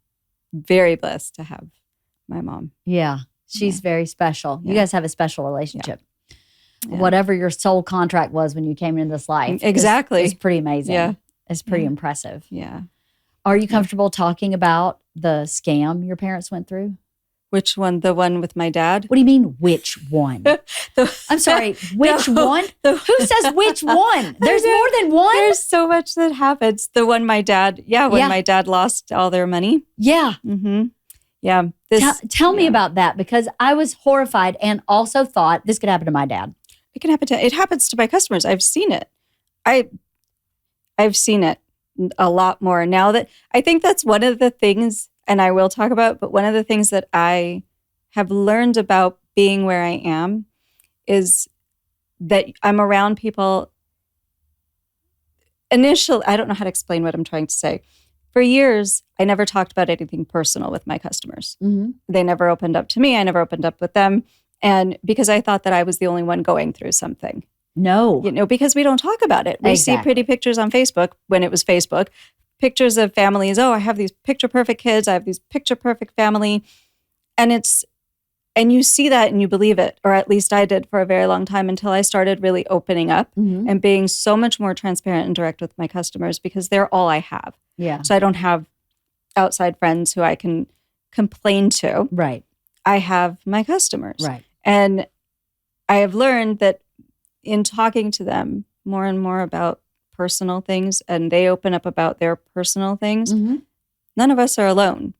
[SPEAKER 2] very blessed to have my mom.
[SPEAKER 1] Yeah. She's very special. You guys have a special relationship.
[SPEAKER 2] Yeah.
[SPEAKER 1] Whatever your soul contract was when you came into this life.
[SPEAKER 2] Exactly.
[SPEAKER 1] Is pretty amazing.
[SPEAKER 2] Yeah.
[SPEAKER 1] It's pretty impressive.
[SPEAKER 2] Yeah.
[SPEAKER 1] Are you comfortable talking about the scam your parents went through?
[SPEAKER 2] Which one? The one with my dad?
[SPEAKER 1] What do you mean, which one? I'm sorry, which one? Who says which one? There's more than one?
[SPEAKER 2] There's so much that happens. The one my dad, my dad lost all their money.
[SPEAKER 1] Yeah.
[SPEAKER 2] Mm-hmm. Yeah.
[SPEAKER 1] Tell me about that, because I was horrified and also thought this could happen to my dad.
[SPEAKER 2] It happens to my customers. I've seen it. I've seen it a lot more now. That I think that's one of the things, and I will talk about, but one of the things that I have learned about being where I am is that I'm around people. Initially, I don't know how to explain what I'm trying to say. For years, I never talked about anything personal with my customers. Mm-hmm. They never opened up to me. I never opened up with them. And because I thought that I was the only one going through something.
[SPEAKER 1] No.
[SPEAKER 2] Because we don't talk about it. We see pretty pictures on Facebook when it was Facebook. Pictures of families. Oh, I have these picture perfect kids. I have these picture perfect family. And you see that and you believe it, or at least I did for a very long time, until I started really opening up and being so much more transparent and direct with my customers, because they're all I have.
[SPEAKER 1] Yeah.
[SPEAKER 2] So I don't have outside friends who I can complain to.
[SPEAKER 1] Right.
[SPEAKER 2] I have my customers.
[SPEAKER 1] Right.
[SPEAKER 2] And I have learned that in talking to them more and more about personal things, and they open up about their personal things, none of us are alone.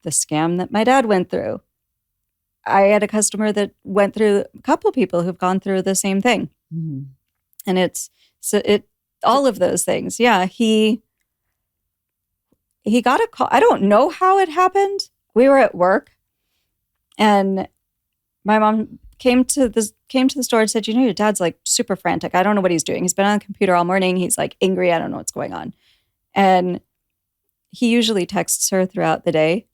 [SPEAKER 2] The scam that my dad went through, I had a customer that went through, a couple people who've gone through the same thing. Mm-hmm. And all of those things. Yeah. He got a call. I don't know how it happened. We were at work and my mom came to the store and said, your dad's like super frantic. I don't know what he's doing. He's been on the computer all morning. He's like angry. I don't know what's going on. And he usually texts her throughout the day.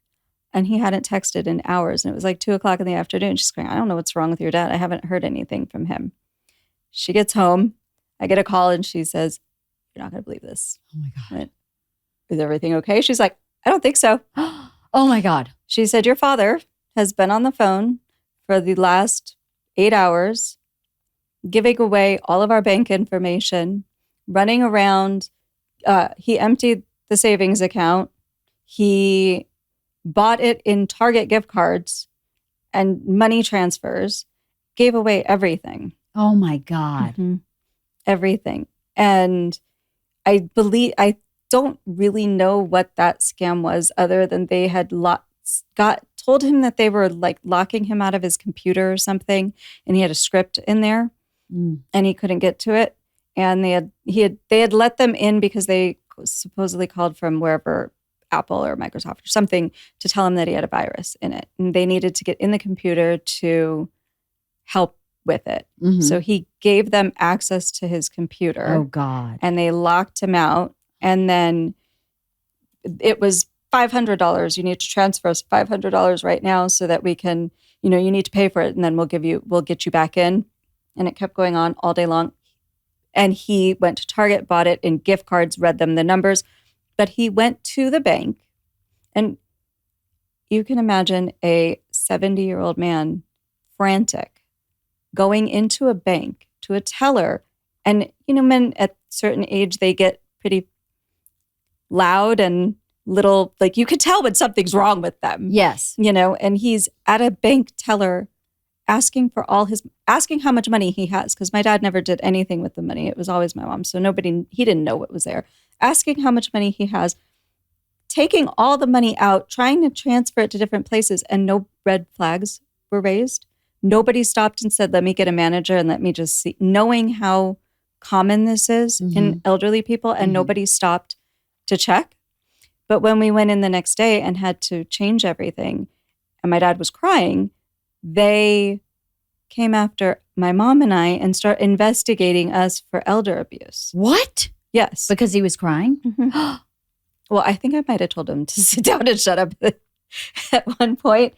[SPEAKER 2] And he hadn't texted in hours. And it was like 2:00 in the afternoon. She's going, I don't know what's wrong with your dad. I haven't heard anything from him. She gets home. I get a call and she says, you're not going to believe this.
[SPEAKER 1] Oh my God.
[SPEAKER 2] Went, is everything okay? She's like, I don't think so.
[SPEAKER 1] Oh my God.
[SPEAKER 2] She said, your father has been on the phone for the last 8 hours, giving away all of our bank information, running around. He emptied the savings account. He bought it in Target gift cards and money transfers, gave away everything.
[SPEAKER 1] Oh my God.
[SPEAKER 2] Mm-hmm. Everything. And I don't really know what that scam was, other than they had told him that they were like locking him out of his computer or something. And he had a script in there and he couldn't get to it. And they had let them in because they supposedly called from wherever, Apple or Microsoft or something, to tell him that he had a virus in it. And they needed to get in the computer to help with it. Mm-hmm. So he gave them access to his computer.
[SPEAKER 1] Oh, God.
[SPEAKER 2] And they locked him out. And then it was $500. You need to transfer us $500 right now so that we can, you need to pay for it. And then we'll get you back in. And it kept going on all day long. And he went to Target, bought it in gift cards, read them the numbers. But he went to the bank, and you can imagine a 70-year-old man, frantic, going into a bank to a teller. And, men at certain age, they get pretty loud and little, like you could tell when something's wrong with them.
[SPEAKER 1] Yes.
[SPEAKER 2] And he's at a bank teller asking how much money he has, because my dad never did anything with the money. It was always my mom. So he didn't know what was there. Asking how much money he has, taking all the money out, trying to transfer it to different places, and no red flags were raised. Nobody stopped and said, let me get a manager and let me just see, knowing how common this is in elderly people, and nobody stopped to check. But when we went in the next day and had to change everything, and my dad was crying, they came after my mom and I and start investigating us for elder abuse.
[SPEAKER 1] What?
[SPEAKER 2] Yes.
[SPEAKER 1] Because he was crying?
[SPEAKER 2] Mm-hmm. Well, I think I might have told him to sit down and shut up at one point,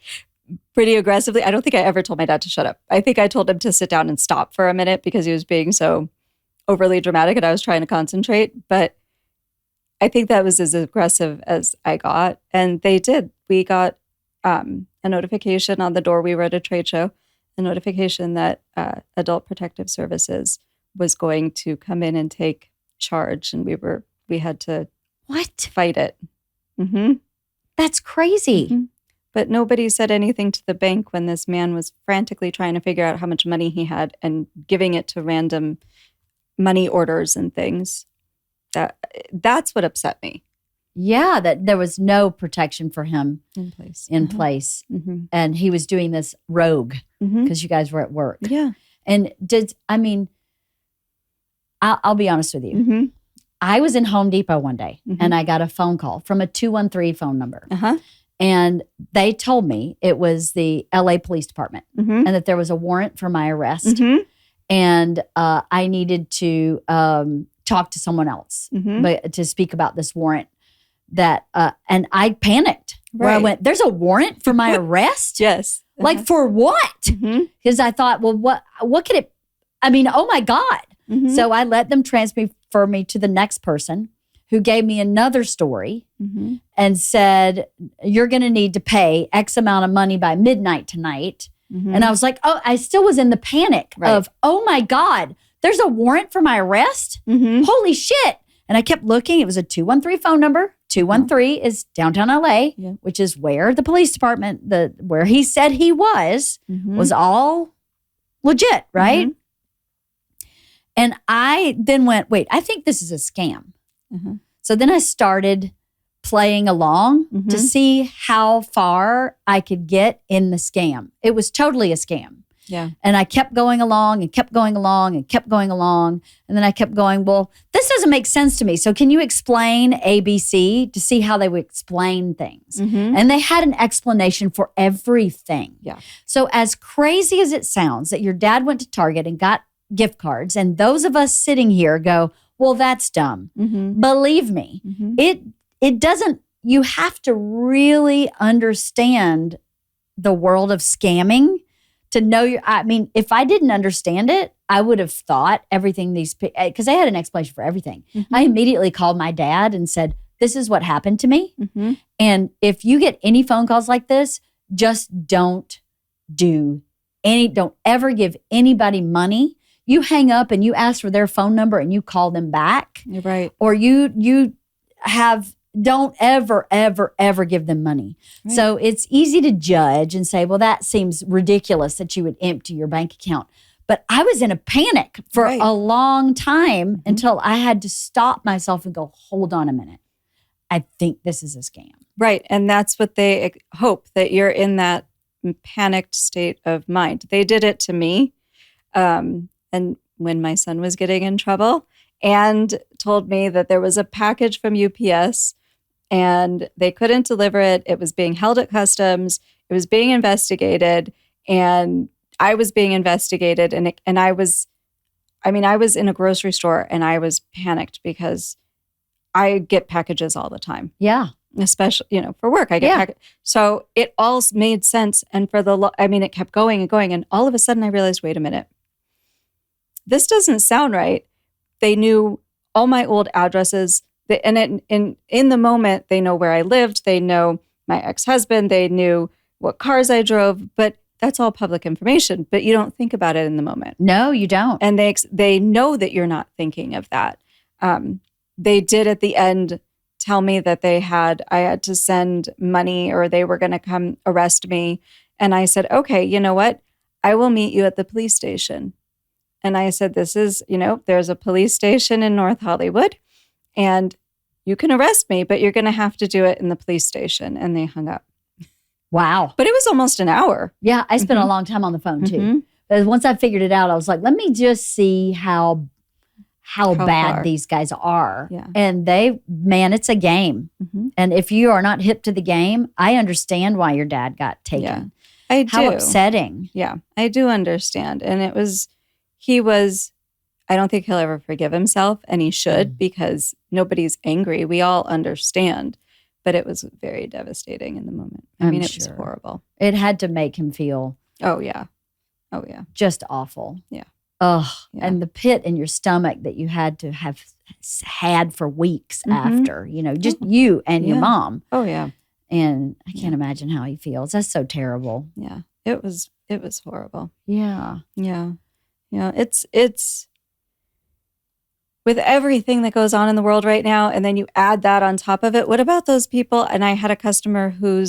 [SPEAKER 2] pretty aggressively. I don't think I ever told my dad to shut up. I think I told him to sit down and stop for a minute because he was being so overly dramatic and I was trying to concentrate. But I think that was as aggressive as I got. And they did. We got an a notification on the door. We were at a trade show, a notification that Adult Protective Services was going to come in and take charge, and we had to fight it. Mm-hmm.
[SPEAKER 1] That's crazy.
[SPEAKER 2] Mm-hmm. But nobody said anything to the bank when this man was frantically trying to figure out how much money he had and giving it to random money orders and things. That's what upset me.
[SPEAKER 1] Yeah, that there was no protection for him
[SPEAKER 2] in place.
[SPEAKER 1] Mm-hmm. And he was doing this rogue because you guys were at work.
[SPEAKER 2] Yeah.
[SPEAKER 1] And I'll be honest with you.
[SPEAKER 2] Mm-hmm.
[SPEAKER 1] I was in Home Depot one day and I got a phone call from a 213 phone number. And they told me it was the LA Police Department and that there was a warrant for my arrest. And I needed to talk to someone else but to speak about this warrant. And I panicked. Where I went, there's a warrant for my arrest?
[SPEAKER 2] Yes.
[SPEAKER 1] Like for what? Because I thought, well, what could it, oh my God. So I let them transfer me to the next person who gave me another story and said, you're going to need to pay X amount of money by midnight tonight. And I was like, oh, I still was in the panic of, oh my God, there's a warrant for my arrest? Holy shit. And I kept looking. It was a 213 phone number. 213 is downtown LA, which is where the police department, where he said he was all legit, right? And I then went, wait, I think this is a scam. So then I started playing along to see how far I could get in the scam. It was totally a scam.
[SPEAKER 2] Yeah.
[SPEAKER 1] And I kept going along and kept going along and kept going along. And then I kept going, well, this doesn't make sense to me. So can you explain ABC to see how they would explain things? And they had an explanation for everything.
[SPEAKER 2] Yeah.
[SPEAKER 1] So as crazy as it sounds that your dad went to Target and got gift cards, and those of us sitting here go, well, that's dumb. Believe me, it doesn't, you have to really understand the world of scamming to know if I didn't understand it, I would have thought everything because they had an explanation for everything. I immediately called my dad and said, this is what happened to me. And if you get any phone calls like this, just don't ever give anybody money. You hang up and you ask for their phone number and you call them back.
[SPEAKER 2] You're right.
[SPEAKER 1] Or don't ever give them money. Right. So it's easy to judge and say, well, that seems ridiculous that you would empty your bank account. But I was in a panic for a long time until I had to stop myself and go, hold on a minute. I think this is a scam.
[SPEAKER 2] Right. And that's what they hope, that you're in that panicked state of mind. They did it to me. And when my son was getting in trouble, and told me that there was a package from UPS and they couldn't deliver it. It was being held at customs. It was being investigated, and I was being investigated. And I was in a grocery store and I was panicked because I get packages all the time.
[SPEAKER 1] Yeah.
[SPEAKER 2] Especially, for work, I get packages. So it all made sense. And it kept going and going. And all of a sudden I realized, wait a minute, this doesn't sound right. They knew all my old addresses. In the moment, they know where I lived. They know my ex-husband. They knew what cars I drove. But that's all public information. But you don't think about it in the moment.
[SPEAKER 1] No, you don't.
[SPEAKER 2] And they know that you're not thinking of that. They did at the end tell me that I had to send money or they were going to come arrest me. And I said, okay, you know what? I will meet you at the police station. And I said, this is, there's a police station in North Hollywood and you can arrest me, but you're going to have to do it in the police station. And they hung up.
[SPEAKER 1] Wow.
[SPEAKER 2] But it was almost an hour.
[SPEAKER 1] Yeah. I spent a long time on the phone too. But once I figured it out, I was like, let me just see how bad far these guys are.
[SPEAKER 2] Yeah.
[SPEAKER 1] And it's a game. And if you are not hip to the game, I understand why your dad got taken.
[SPEAKER 2] Yeah, I do.
[SPEAKER 1] How upsetting.
[SPEAKER 2] Yeah, I do understand. And I don't think he'll ever forgive himself, and he should, because nobody's angry. We all understand. But it was very devastating in the moment. It was horrible.
[SPEAKER 1] It had to make him feel.
[SPEAKER 2] Oh, yeah.
[SPEAKER 1] Just awful.
[SPEAKER 2] Yeah.
[SPEAKER 1] Oh, yeah. And the pit in your stomach that you had to have had for weeks after, just you and your mom.
[SPEAKER 2] Oh, yeah.
[SPEAKER 1] And I can't imagine how he feels. That's so terrible.
[SPEAKER 2] Yeah. It was horrible.
[SPEAKER 1] Yeah.
[SPEAKER 2] Yeah. Yeah. It's with everything that goes on in the world right now, and then you add that on top of it. What about those people? And I had a customer who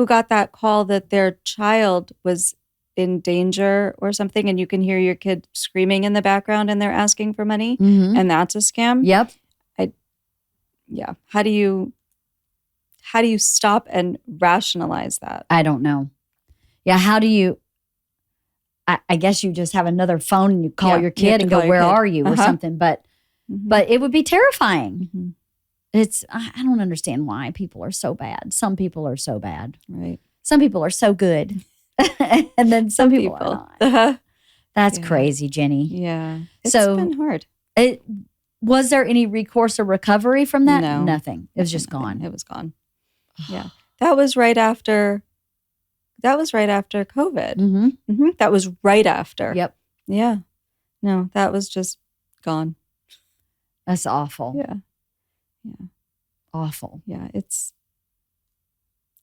[SPEAKER 2] got that call that their child was in danger or something, and you can hear your kid screaming in the background and they're asking for money, and that's a scam.
[SPEAKER 1] Yep.
[SPEAKER 2] Yeah. How do you stop and rationalize that?
[SPEAKER 1] I don't know. Yeah. How do you, I guess you just have another phone and you call your kid and go, where are you or something. But it would be terrifying. I don't understand why people are so bad. Some people are so bad.
[SPEAKER 2] Right.
[SPEAKER 1] Some people are so good. And then some people are not. That's crazy, Jenny.
[SPEAKER 2] Yeah. It's been hard.
[SPEAKER 1] Was there any recourse or recovery from that?
[SPEAKER 2] No.
[SPEAKER 1] Nothing. It was just gone.
[SPEAKER 2] It was gone. Yeah. That was right after COVID. That was right after.
[SPEAKER 1] Yep.
[SPEAKER 2] Yeah. No, that was just gone.
[SPEAKER 1] That's awful.
[SPEAKER 2] Yeah. Yeah.
[SPEAKER 1] Awful.
[SPEAKER 2] Yeah. It's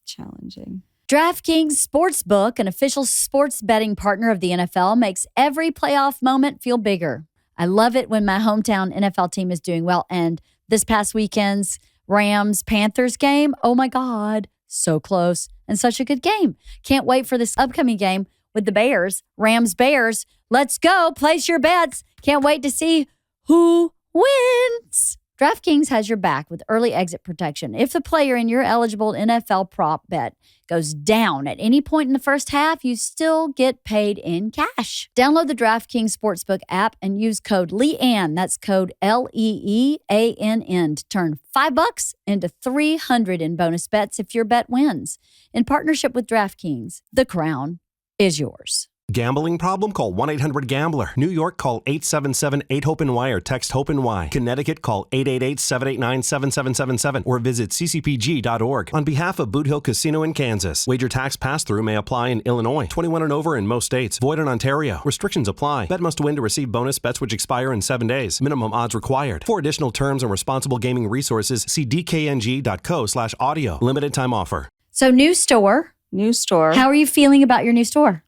[SPEAKER 2] challenging.
[SPEAKER 1] DraftKings Sportsbook, an official sports betting partner of the NFL, makes every playoff moment feel bigger. I love it when my hometown NFL team is doing well. And this past weekend's Rams-Panthers game, oh my God, so close and such a good game. Can't wait for this upcoming game with the Bears, Rams-Bears. Let's go. Place your bets. Can't wait to see who wins. DraftKings has your back with early exit protection. If the player in your eligible NFL prop bet goes down at any point in the first half, you still get paid in cash. Download the DraftKings Sportsbook app and use code LeeAnn. That's code LEEANN to turn $5 into $300 in bonus bets if your bet wins. In partnership with DraftKings, the crown is yours.
[SPEAKER 3] Gambling problem? Call 1-800-GAMBLER. New York, call 877-8-HOPE-NY or text HOPE-NY. Connecticut, call 888-789-7777 or visit ccpg.org. On behalf of Boot Hill Casino in Kansas, wager tax pass-through may apply in Illinois. 21 and over in most states. Void in Ontario. Restrictions apply. Bet must win to receive bonus bets which expire in 7 days. Minimum odds required. For additional terms and responsible gaming resources, see dkng.co/audio. Limited time offer.
[SPEAKER 1] So new store.
[SPEAKER 2] New store.
[SPEAKER 1] How are you feeling about your new store?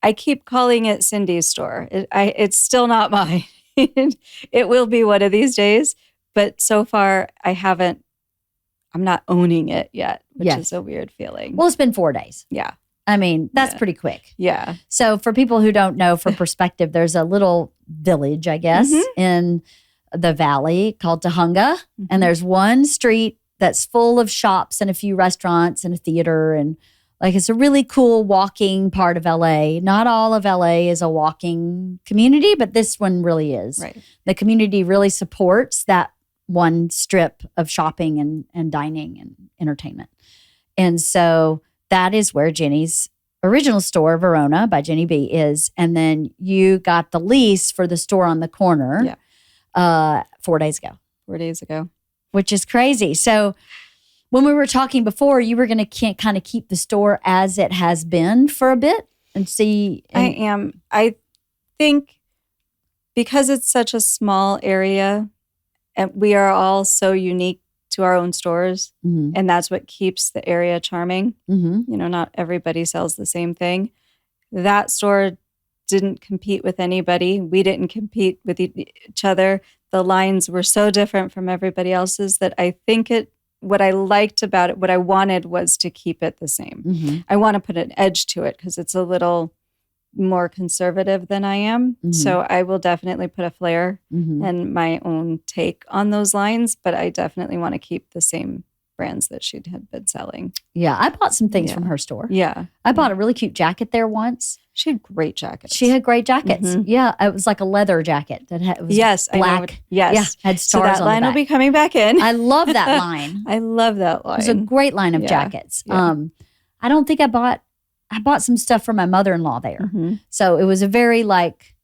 [SPEAKER 2] I keep calling it Cindy's store. It's still not mine. It will be one of these days, but so far I'm not owning it yet, which is a weird feeling.
[SPEAKER 1] Well, it's been 4 days.
[SPEAKER 2] Yeah.
[SPEAKER 1] I mean, that's pretty quick.
[SPEAKER 2] Yeah.
[SPEAKER 1] So for people who don't know, for perspective, there's a little village, I guess, in the valley called Tahunga. And there's one street that's full of shops and a few restaurants and a theater, and like it's a really cool walking part of LA. Not all of LA is a walking community, but this one really is.
[SPEAKER 2] Right.
[SPEAKER 1] The community really supports that one strip of shopping and dining and entertainment. And so that is where Jenny's original store, Verona by Jeni B, is. And then you got the lease for the store on the corner 4 days ago. 4 days ago. Which is crazy. So when we were talking before, you were going to kind of keep the store as it has been for a bit and see. I am. I think because it's such a small area and we are all so unique to our own stores, and that's what keeps the area charming. You know, not everybody sells the same thing. That store didn't compete with anybody. We didn't compete with each other. The lines were so different from everybody else's that I think what I liked about it, what I wanted was to keep it the same. I want to put an edge to it because it's a little more conservative than I am. So I will definitely put a flair and my own take on those lines, but I definitely want to keep the same brands that she had been selling. Yeah, I bought some things from her store. Yeah. I bought a really cute jacket there once. She had great jackets. She had great jackets. Yeah, it was like a leather jacket that had, it was black. Had stars so that on line the back. Will be coming back in. I love that line. I love that line. It was a great line of jackets. Yeah. I don't think I bought some stuff for my mother-in-law there. So it was a very like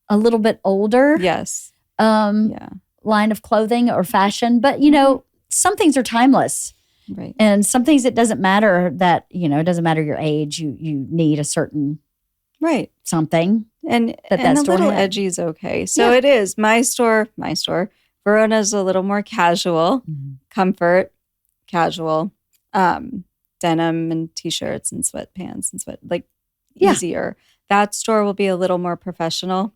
[SPEAKER 1] a little bit older line of clothing or fashion. But you know, some things are timeless. Right. And some things it doesn't matter that, you know, it doesn't matter your age. You need a certain something. And that store a little had. Edgy is okay. So it is. My store. Verona's a little more casual, comfort,
[SPEAKER 2] casual, denim and t-shirts and sweatpants and easier. That store will be a little more professional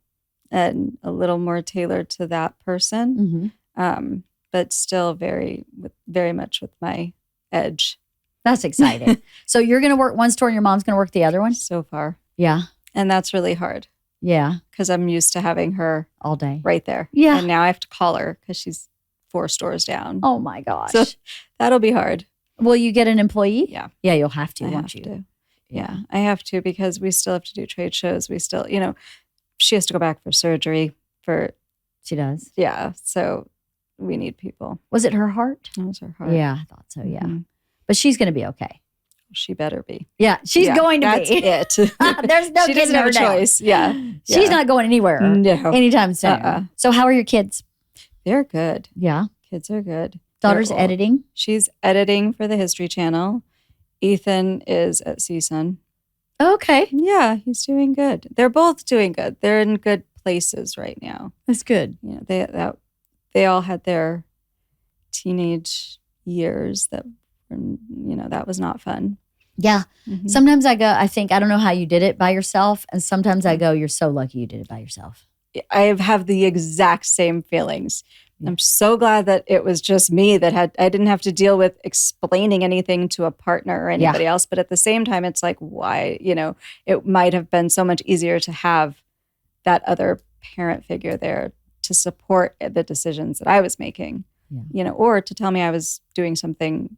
[SPEAKER 2] and a little more tailored to that person. But still very much with my edge.
[SPEAKER 1] That's exciting. So you're going to work one store and your mom's going to work the other one?
[SPEAKER 2] So far.
[SPEAKER 1] Yeah.
[SPEAKER 2] And that's really hard.
[SPEAKER 1] Yeah.
[SPEAKER 2] Because I'm used to having her
[SPEAKER 1] all day
[SPEAKER 2] right there.
[SPEAKER 1] Yeah.
[SPEAKER 2] And now I have to call her because she's 4 stores down.
[SPEAKER 1] Oh my gosh.
[SPEAKER 2] So that'll be hard.
[SPEAKER 1] Will you get an employee?
[SPEAKER 2] Yeah.
[SPEAKER 1] Yeah, you'll have to,
[SPEAKER 2] I
[SPEAKER 1] won't
[SPEAKER 2] have
[SPEAKER 1] you?
[SPEAKER 2] to. Yeah, I have to because we still have to do trade shows. We still, she has to go back for surgery
[SPEAKER 1] She does?
[SPEAKER 2] Yeah. So we need people.
[SPEAKER 1] Was it her heart?
[SPEAKER 2] That was her heart.
[SPEAKER 1] Yeah, I thought so, yeah. But she's going to be okay.
[SPEAKER 2] She better be.
[SPEAKER 1] Yeah, she's going to
[SPEAKER 2] be. That's it.
[SPEAKER 1] There's no
[SPEAKER 2] she
[SPEAKER 1] getting
[SPEAKER 2] doesn't have
[SPEAKER 1] her
[SPEAKER 2] a
[SPEAKER 1] down.
[SPEAKER 2] choice. Yeah.
[SPEAKER 1] She's not going anywhere anytime soon. So how are your kids?
[SPEAKER 2] They're good.
[SPEAKER 1] Yeah.
[SPEAKER 2] Kids are good.
[SPEAKER 1] Daughter's editing?
[SPEAKER 2] She's editing for the History Channel. Ethan is at CSUN.
[SPEAKER 1] Okay.
[SPEAKER 2] Yeah, he's doing good. They're both doing good. They're in good places right now.
[SPEAKER 1] That's good.
[SPEAKER 2] They all had their teenage years that that was not fun.
[SPEAKER 1] Yeah. Mm-hmm. Sometimes I don't know how you did it by yourself. And sometimes I go, you're so lucky you did it by yourself.
[SPEAKER 2] I have the exact same feelings. Yeah. I'm so glad that it was just me I didn't have to deal with explaining anything to a partner or anybody else. But at the same time, it's like, why, it might have been so much easier to have that other parent figure there to support the decisions that I was making, or to tell me I was doing something,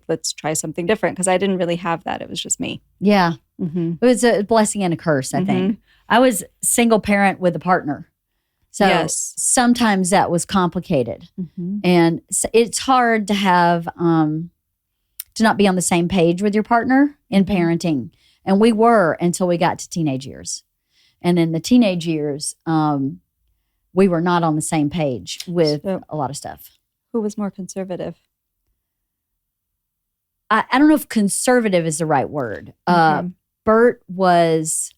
[SPEAKER 2] let's try something different. Because I didn't really have that. It was just me. Yeah. Mm-hmm. It was a blessing and a curse, I think. I was single parent with a partner. So sometimes that was complicated. Mm-hmm. And it's hard to have, to not be on the same page with your partner in parenting. And we were until we got to teenage years. And in the teenage years, we were not on the same page with a lot of stuff. Who was more conservative?
[SPEAKER 1] I don't know if conservative is the right word. Bert was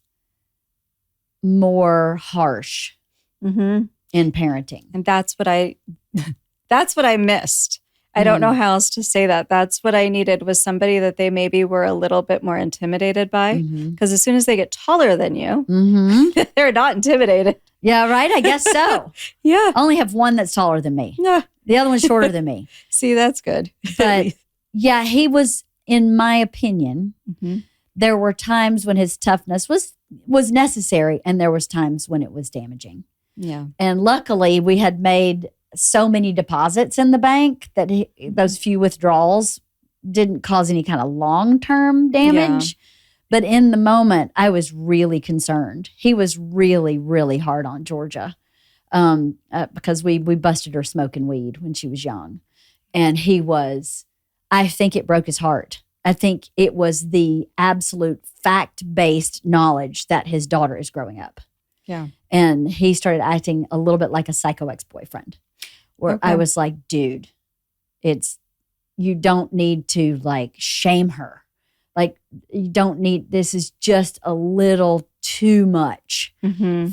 [SPEAKER 1] more harsh in parenting.
[SPEAKER 2] And that's what I missed. I don't know how else to say that. That's what I needed, was somebody that they maybe were a little bit more intimidated by. Because as soon as they get taller than you, they're not intimidated.
[SPEAKER 1] Yeah, right? I guess so.
[SPEAKER 2] Yeah.
[SPEAKER 1] I only have one that's taller than me.
[SPEAKER 2] Yeah.
[SPEAKER 1] The other one's shorter than me.
[SPEAKER 2] See, that's good.
[SPEAKER 1] But yeah, he was, in my opinion, there were times when his toughness was necessary, and there was times when it was damaging.
[SPEAKER 2] Yeah.
[SPEAKER 1] And luckily, we had made so many deposits in the bank that those few withdrawals didn't cause any kind of long-term damage. Yeah. But in the moment, I was really concerned. He was really, really hard on Georgia because we busted her smoking weed when she was young. And I think it broke his heart. I think it was the absolute fact-based knowledge that his daughter is growing up.
[SPEAKER 2] Yeah.
[SPEAKER 1] And he started acting a little bit like a psycho ex-boyfriend, where I was like, dude, you don't need to shame her. You don't need, this is just a little too much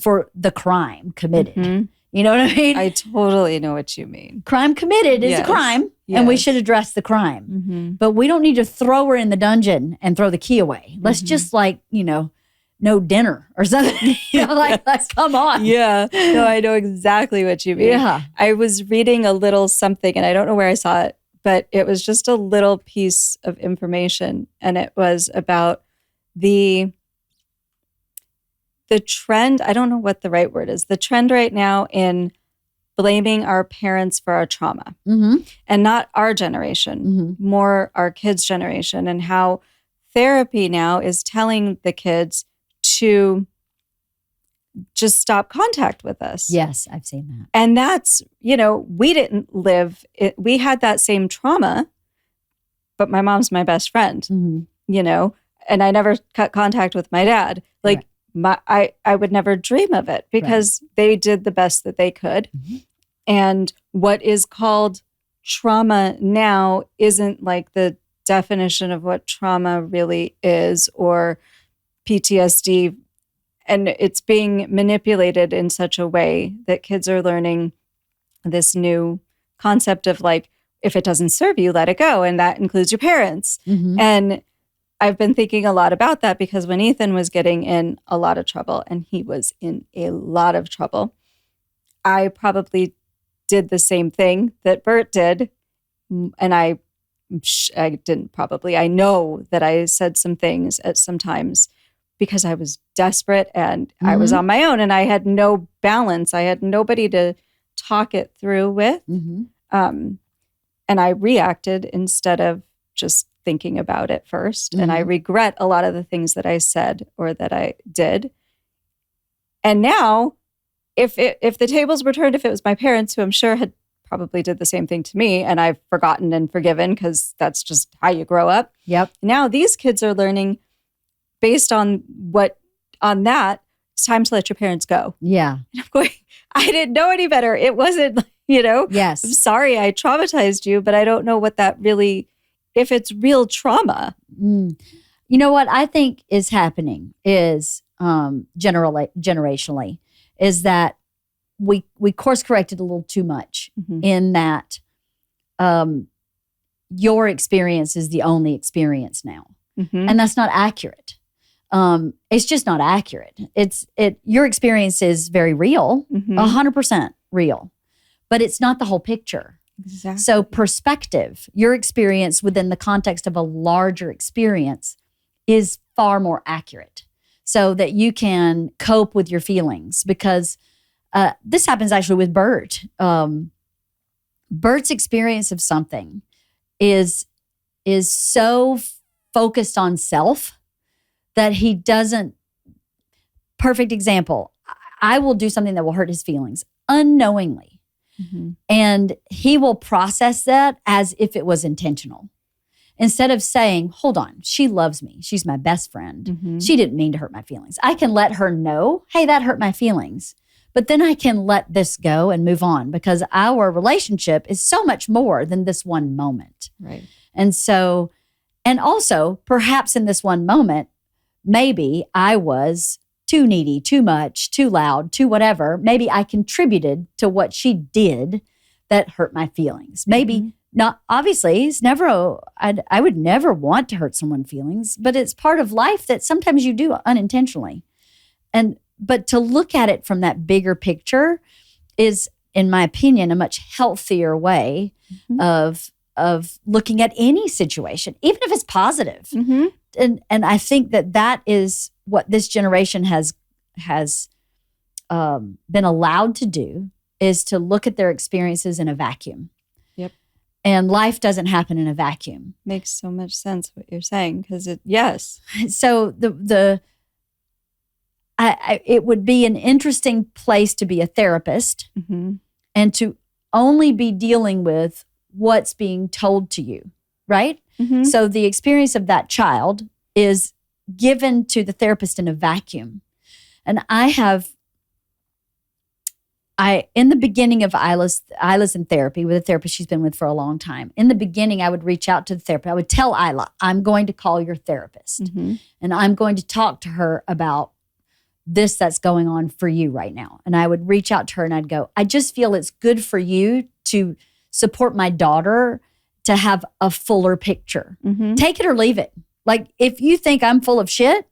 [SPEAKER 1] for the crime committed. You know what I mean?
[SPEAKER 2] I totally know what you mean.
[SPEAKER 1] Crime committed is a crime, and we should address the crime. But we don't need to throw her in the dungeon and throw the key away. Let's just no dinner or something. Come on.
[SPEAKER 2] Yeah. No, I know exactly what you mean.
[SPEAKER 1] Yeah.
[SPEAKER 2] I was reading a little something, and I don't know where I saw it, but it was just a little piece of information. And it was about the trend. I don't know what the right word is. The trend right now in blaming our parents for our trauma, and not our generation, more our kids' generation, and how therapy now is telling the kids to just stop contact with us.
[SPEAKER 1] Yes, I've seen that.
[SPEAKER 2] And that's, we didn't live it. We had that same trauma, but my mom's my best friend, and I never cut contact with my dad. I would never dream of it because they did the best that they could. And what is called trauma now isn't the definition of what trauma really is, or PTSD. And it's being manipulated in such a way that kids are learning this new concept of if it doesn't serve you, let it go. And that includes your parents.
[SPEAKER 1] Mm-hmm.
[SPEAKER 2] And I've been thinking a lot about that because when Ethan was getting in a lot of trouble, and he was in a lot of trouble, I probably did the same thing that Bert did. And I didn't probably. I know that I said some things at some times because I was desperate and I was on my own and I had no balance. I had nobody to talk it through with.
[SPEAKER 1] Mm-hmm.
[SPEAKER 2] And I reacted instead of just thinking about it first. And I regret a lot of the things that I said or that I did. And now, if the tables were turned, if it was my parents, who I'm sure had probably did the same thing to me, and I've forgotten and forgiven because that's just how you grow up.
[SPEAKER 1] Yep.
[SPEAKER 2] Now these kids are learning based on that, it's time to let your parents go.
[SPEAKER 1] Yeah.
[SPEAKER 2] And I'm going, I didn't know any better. It wasn't,
[SPEAKER 1] Yes.
[SPEAKER 2] I'm sorry I traumatized you, but I don't know what that really, if it's real trauma.
[SPEAKER 1] You know what I think is happening is generationally is that we course corrected a little too much in that your experience is the only experience now. And that's not accurate. It's just not accurate. Your experience is very real, 100% real, but it's not the whole picture.
[SPEAKER 2] Exactly.
[SPEAKER 1] So perspective, your experience within the context of a larger experience is far more accurate so that you can cope with your feelings because this happens actually with Bert. Bert's experience of something is so focused on self that he doesn't. Perfect example. I will do something that will hurt his feelings unknowingly. And he will process that as if it was intentional. Instead of saying, hold on, she loves me. She's my best friend. She didn't mean to hurt my feelings. I can let her know, hey, that hurt my feelings. But then I can let this go and move on because our relationship is so much more than this one moment.
[SPEAKER 2] Right.
[SPEAKER 1] And so, and also perhaps in this one moment, maybe I was too needy, too much, too loud, too whatever. Maybe I contributed to what she did that hurt my feelings. Maybe not, obviously, it's never, I would never want to hurt someone's feelings, but it's part of life that sometimes you do unintentionally. But to look at it from that bigger picture is, in my opinion, a much healthier way of looking at any situation, even if it's positive. And I think that is what this generation has been allowed to do, is to look at their experiences in a vacuum.
[SPEAKER 2] Yep.
[SPEAKER 1] And life doesn't happen in a vacuum.
[SPEAKER 2] Makes so much sense what you're saying because yes.
[SPEAKER 1] So it would be an interesting place to be a therapist and to only be dealing with what's being told to you, right? So the experience of that child is given to the therapist in a vacuum. And in the beginning of Isla's in therapy with a therapist she's been with for a long time. In the beginning, I would reach out to the therapist. I would tell Isla, I'm going to call your therapist and I'm going to talk to her about this that's going on for you right now. And I would reach out to her and I'd go, I just feel it's good for you to support my daughter to have a fuller picture. Take it or leave it. Like, if you think I'm full of shit,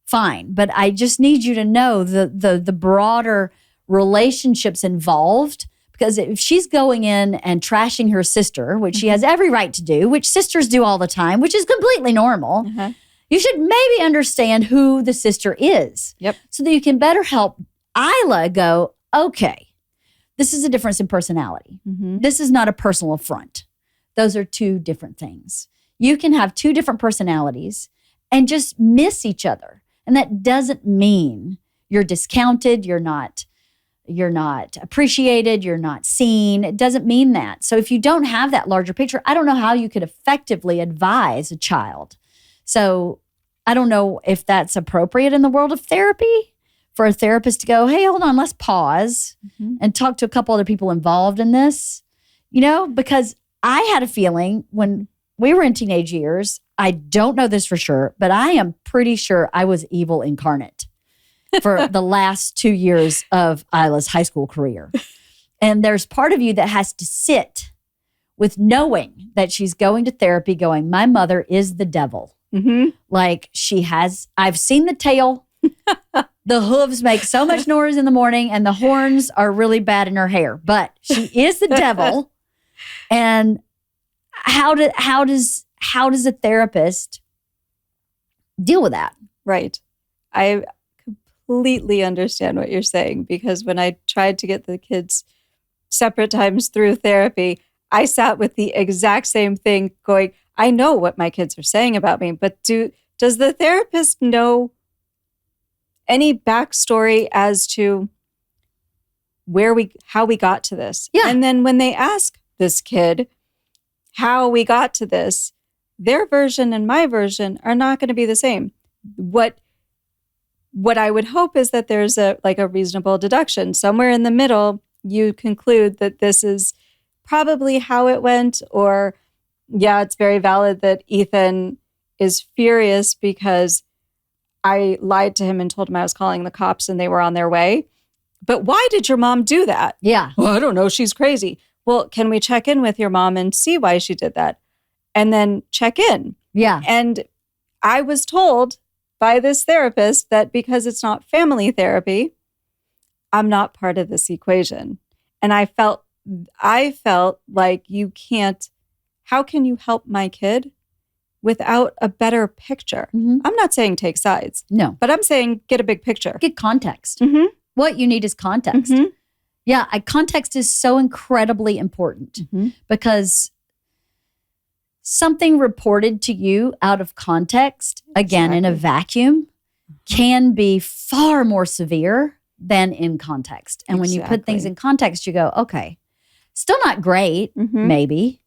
[SPEAKER 1] fine. But I just need you to know the broader relationships involved, because if she's going in and trashing her sister, which she has every right to do, which sisters do all the time, which is completely normal, you should maybe understand who the sister is.
[SPEAKER 2] Yep.
[SPEAKER 1] So that you can better help Isla go, okay, this is a difference in personality. This is not a personal affront. Those are two different things. You can have two different personalities and just miss each other. And that doesn't mean you're discounted, you're not appreciated, you're not seen. It doesn't mean that. So if you don't have that larger picture, I don't know how you could effectively advise a child. So I don't know if that's appropriate in the world of therapy for a therapist to go, hey, hold on, let's pause and talk to a couple other people involved in this, because I had a feeling when we were in teenage years, I don't know this for sure, but I am pretty sure I was evil incarnate for the last 2 years of Isla's high school career. And there's part of you that has to sit with knowing that she's going to therapy going, my mother is the devil.
[SPEAKER 2] Mm-hmm.
[SPEAKER 1] Like I've seen the tail. The hooves make so much noise in the morning and the horns are really bad in her hair, but she is the devil. And how does a therapist deal with that?
[SPEAKER 2] Right. I completely understand what you're saying, because when I tried to get the kids separate times through therapy, I sat with the exact same thing going, I know what my kids are saying about me, but does the therapist know any backstory as to how we got to this?
[SPEAKER 1] Yeah.
[SPEAKER 2] And then when they ask this kid how we got to this, their version and my version are not going to be the same. What I would hope is that there's a reasonable deduction. Somewhere in the middle, you conclude that this is probably how it went, or yeah, it's very valid that Ethan is furious because I lied to him and told him I was calling the cops and they were on their way. But why did your mom do that?
[SPEAKER 1] Yeah.
[SPEAKER 2] Well, I don't know. She's crazy. Well, can we check in with your mom and see why she did that? And then check in.
[SPEAKER 1] Yeah.
[SPEAKER 2] And I was told by this therapist that because it's not family therapy, I'm not part of this equation. And I felt like how can you help my kid without a better picture?
[SPEAKER 1] Mm-hmm.
[SPEAKER 2] I'm not saying take sides.
[SPEAKER 1] No.
[SPEAKER 2] But I'm saying get a big picture.
[SPEAKER 1] Get context.
[SPEAKER 2] Mm-hmm.
[SPEAKER 1] What you need is context.
[SPEAKER 2] Mm-hmm.
[SPEAKER 1] Yeah, context is so incredibly important
[SPEAKER 2] Mm-hmm.
[SPEAKER 1] because something reported to you out of context, again, in a vacuum, can be far more severe than in context. And when you put things in context, you go, okay, still not great, maybe,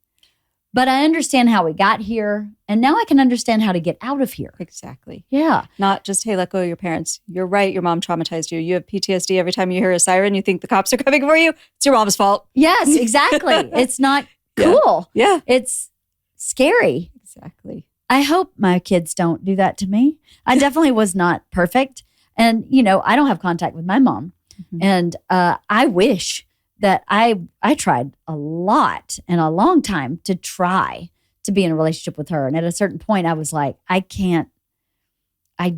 [SPEAKER 1] but I understand how we got here. And now I can understand how to get out of here.
[SPEAKER 2] Exactly.
[SPEAKER 1] Yeah.
[SPEAKER 2] Not just, hey, let go of your parents. You're right. Your mom traumatized you. You have PTSD. Every time you hear a siren, you think the cops are coming for you. It's your mom's fault.
[SPEAKER 1] Yes, exactly. It's not cool.
[SPEAKER 2] Yeah.
[SPEAKER 1] It's scary.
[SPEAKER 2] Exactly.
[SPEAKER 1] I hope my kids don't do that to me. I definitely was not perfect. And, I don't have contact with my mom. Mm-hmm. And I wish that I tried a lot and a long time to try to be in a relationship with her. And at a certain point, I was like, I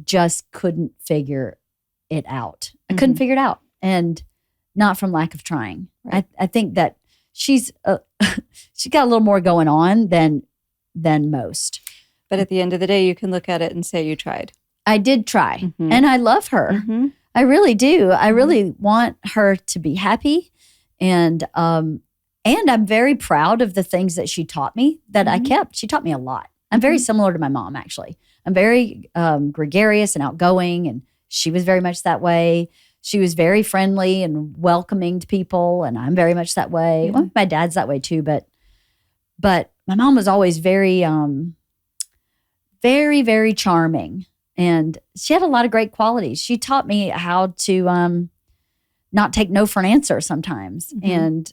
[SPEAKER 1] just couldn't figure it out. I couldn't figure it out. And not from lack of trying. Right. I think that she's got a little more going on than most.
[SPEAKER 2] But at the end of the day, you can look at it and say you tried.
[SPEAKER 1] I did try. And I love her. Mm-hmm. I really do. I really want her to be happy. And I'm very proud of the things that she taught me that I kept. She taught me a lot. I'm very similar to my mom, actually. I'm very gregarious and outgoing, and she was very much that way. She was very friendly and welcoming to people, and I'm very much that way. Well, my dad's that way too, but my mom was always very, very, very charming, and she had a lot of great qualities. She taught me how to not take no for an answer sometimes, and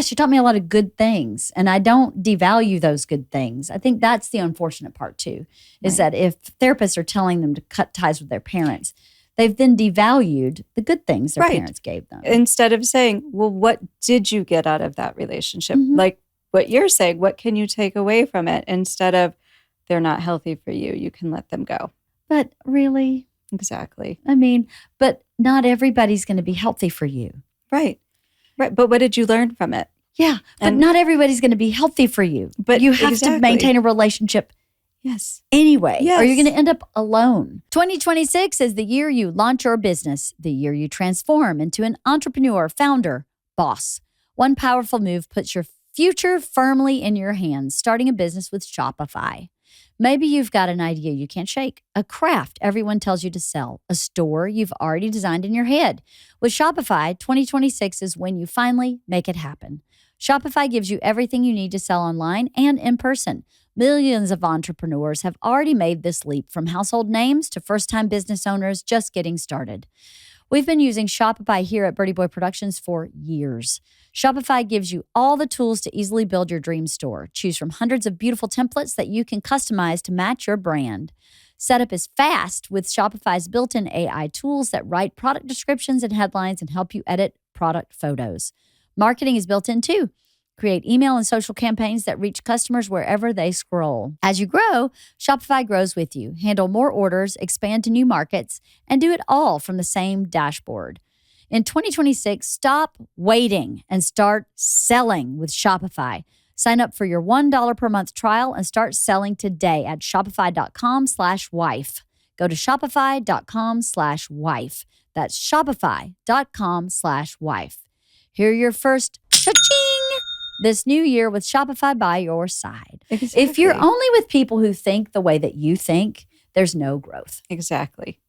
[SPEAKER 1] she taught me a lot of good things, and I don't devalue those good things. I think that's the unfortunate part too, is that if therapists are telling them to cut ties with their parents, they've then devalued the good things their parents gave them.
[SPEAKER 2] Instead of saying, well, what did you get out of that relationship? Like what you're saying, what can you take away from it? Instead of, they're not healthy for you, you can let them go.
[SPEAKER 1] But really?
[SPEAKER 2] Exactly.
[SPEAKER 1] I mean, but not everybody's going to be healthy for you.
[SPEAKER 2] Right. Right. But what did you learn from it?
[SPEAKER 1] Yeah. But not everybody's going to be healthy for you. But you have to maintain a relationship anyway, or you're going to end up alone. 2026 is the year you launch your business, the year you transform into an entrepreneur, founder, boss. One powerful move puts your future firmly in your hands, starting a business with Shopify. Maybe you've got an idea you can't shake, a craft everyone tells you to sell, a store you've already designed in your head. With Shopify, 2026 is when you finally make it happen. Shopify gives you everything you need to sell online and in person. Millions of entrepreneurs have already made this leap, from household names to first-time business owners just getting started. We've been using Shopify here at Birdie Boy Productions for years. Shopify gives you all the tools to easily build your dream store. Choose from hundreds of beautiful templates that you can customize to match your brand. Setup is fast with Shopify's built-in AI tools that write product descriptions and headlines and help you edit product photos. Marketing is built in too. create email and social campaigns that reach customers wherever they scroll. As you grow, Shopify grows with you. Handle more orders, expand to new markets, and do it all from the same dashboard. In 2026, stop waiting and start selling with Shopify. Sign up for your $1 per month trial and start selling today at shopify.com/wife. Go to shopify.com/wife. That's shopify.com/wife. Hear your first cha-ching this new year with Shopify by your side.
[SPEAKER 2] Exactly.
[SPEAKER 1] If you're only with people who think the way that you think, there's no growth.
[SPEAKER 2] Exactly.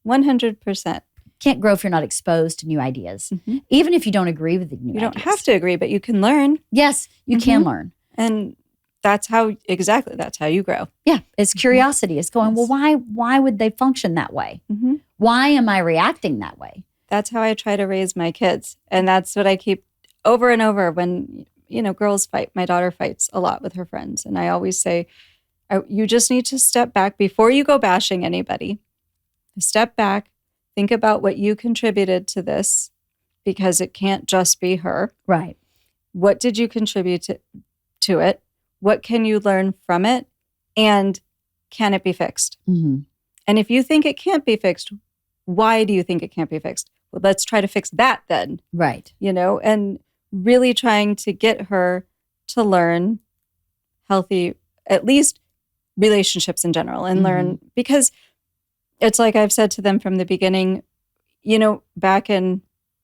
[SPEAKER 2] 100%.
[SPEAKER 1] Can't grow if you're not exposed to new ideas. Mm-hmm. Even if you don't agree with the new ideas.
[SPEAKER 2] You don't have to agree, but you can learn.
[SPEAKER 1] Yes, you can learn.
[SPEAKER 2] And that's how you grow.
[SPEAKER 1] Yeah, it's curiosity. It's going, well, why would they function that way? Mm-hmm. Why am I reacting that way?
[SPEAKER 2] That's how I try to raise my kids. And that's what I keep over and over when, girls fight. My daughter fights a lot with her friends. And I always say, you just need to step back before you go bashing anybody. Step back. Think about what you contributed to this, because it can't just be her.
[SPEAKER 1] Right.
[SPEAKER 2] What did you contribute to it? What can you learn from it? And can it be fixed? Mm-hmm. And if you think it can't be fixed, why do you think it can't be fixed? Well, let's try to fix that then.
[SPEAKER 1] Right.
[SPEAKER 2] And really trying to get her to learn healthy, at least relationships in general, and learn, because it's like I've said to them from the beginning, back when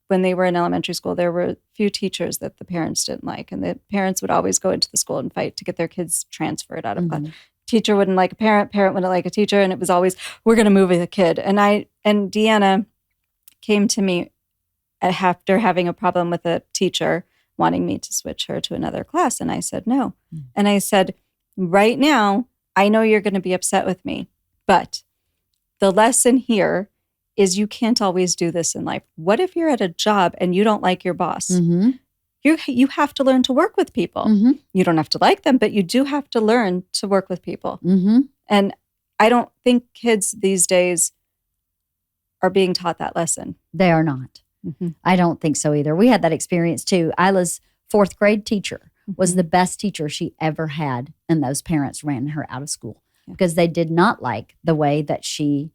[SPEAKER 2] they were in elementary school, there were a few teachers that the parents didn't like. And the parents would always go into the school and fight to get their kids transferred out of class. Teacher wouldn't like a parent wouldn't like a teacher. And it was always, we're going to move with a kid. And Deanna came to me after having a problem with a teacher wanting me to switch her to another class. And I said, no. And I said, right now, I know you're going to be upset with me, but the lesson here is you can't always do this in life. What if you're at a job and you don't like your boss? Mm-hmm. You have to learn to work with people. Mm-hmm. You don't have to like them, but you do have to learn to work with people. Mm-hmm. And I don't think kids these days are being taught that lesson.
[SPEAKER 1] They are not. Mm-hmm. I don't think so either. We had that experience too. Isla's 4th grade teacher was the best teacher she ever had, and those parents ran her out of school because they did not like the way that she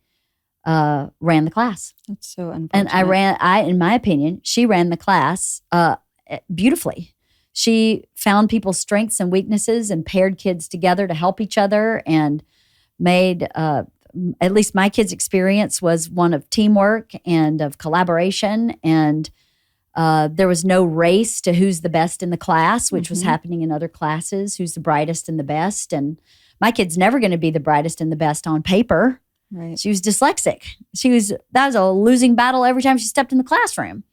[SPEAKER 1] ran the class.
[SPEAKER 2] That's so unfortunate.
[SPEAKER 1] And in my opinion, she ran the class beautifully. She found people's strengths and weaknesses and paired kids together to help each other, and made, at least my kids' experience was one of teamwork and of collaboration. And there was no race to who's the best in the class, which was happening in other classes, who's the brightest and the best. And my kid's never going to be the brightest and the best on paper.
[SPEAKER 2] Right.
[SPEAKER 1] She was dyslexic. That was a losing battle every time she stepped in the classroom.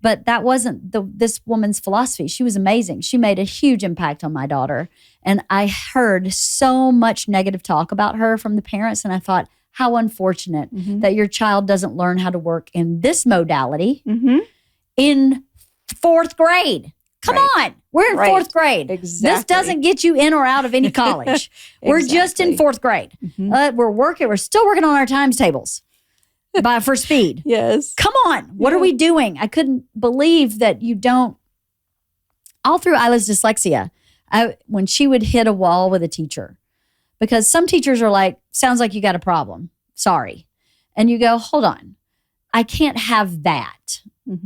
[SPEAKER 1] But that wasn't this woman's philosophy. She was amazing. She made a huge impact on my daughter. And I heard so much negative talk about her from the parents. And I thought, how unfortunate that your child doesn't learn how to work in this modality in 4th grade. Come on. We're in 4th grade.
[SPEAKER 2] Exactly.
[SPEAKER 1] This doesn't get you in or out of any college. We're just in 4th grade. We're still working on our times tables for speed.
[SPEAKER 2] Yes.
[SPEAKER 1] Come on. What are we doing? I couldn't believe that you don't. All through Isla's dyslexia, when she would hit a wall with a teacher, because some teachers are like, sounds like you got a problem. Sorry. And you go, hold on. I can't have that.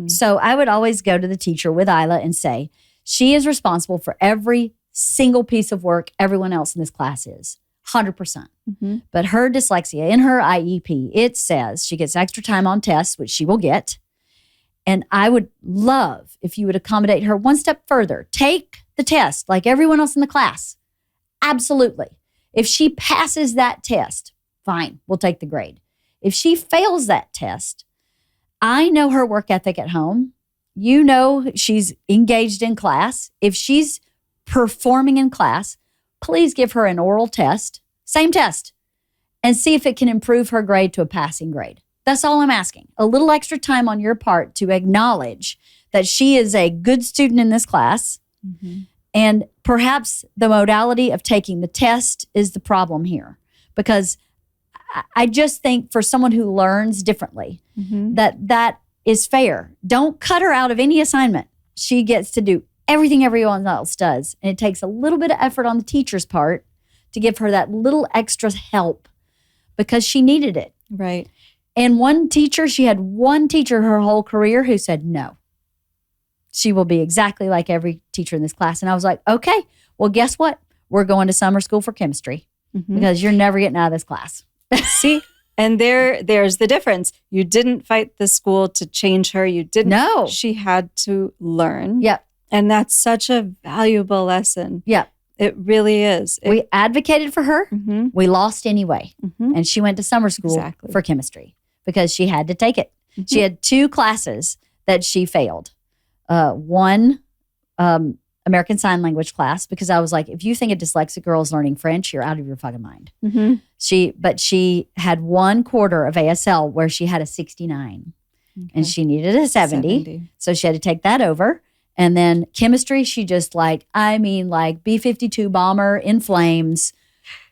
[SPEAKER 1] So I would always go to the teacher with Isla and say, she is responsible for every single piece of work everyone else in this class is. 100%. But her dyslexia, in her IEP, it says she gets extra time on tests, which she will get. And I would love if you would accommodate her one step further. Take the test like everyone else in the class. Absolutely. If she passes that test, fine, we'll take the grade. If she fails that test, I know her work ethic at home. You know she's engaged in class. If she's performing in class, please give her an oral test, same test, and see if it can improve her grade to a passing grade. That's all I'm asking. A little extra time on your part to acknowledge that she is a good student in this class. And perhaps the modality of taking the test is the problem here. Because I just think for someone who learns differently, that is fair. Don't cut her out of any assignment. She gets to do everything everyone else does. And it takes a little bit of effort on the teacher's part to give her that little extra help because she needed it.
[SPEAKER 2] Right.
[SPEAKER 1] And she had one teacher her whole career who said, no, she will be exactly like every teacher in this class. And I was like, okay, well, guess what? We're going to summer school for chemistry because you're never getting out of this class.
[SPEAKER 2] See? And there's the difference. You didn't fight the school to change her. You didn't.
[SPEAKER 1] No.
[SPEAKER 2] She had to learn.
[SPEAKER 1] Yep.
[SPEAKER 2] And that's such a valuable lesson.
[SPEAKER 1] Yep.
[SPEAKER 2] It really is.
[SPEAKER 1] We advocated for her. We lost anyway. And she went to summer school for chemistry because she had to take it. She had 2 classes that she failed. One, American Sign Language class, because I was like, if you think a dyslexic girl is learning French, you're out of your fucking mind. But she had 1 quarter of ASL where she had a 69 and she needed a 70. So she had to take that over. And then chemistry, she just like B-52 bomber in flames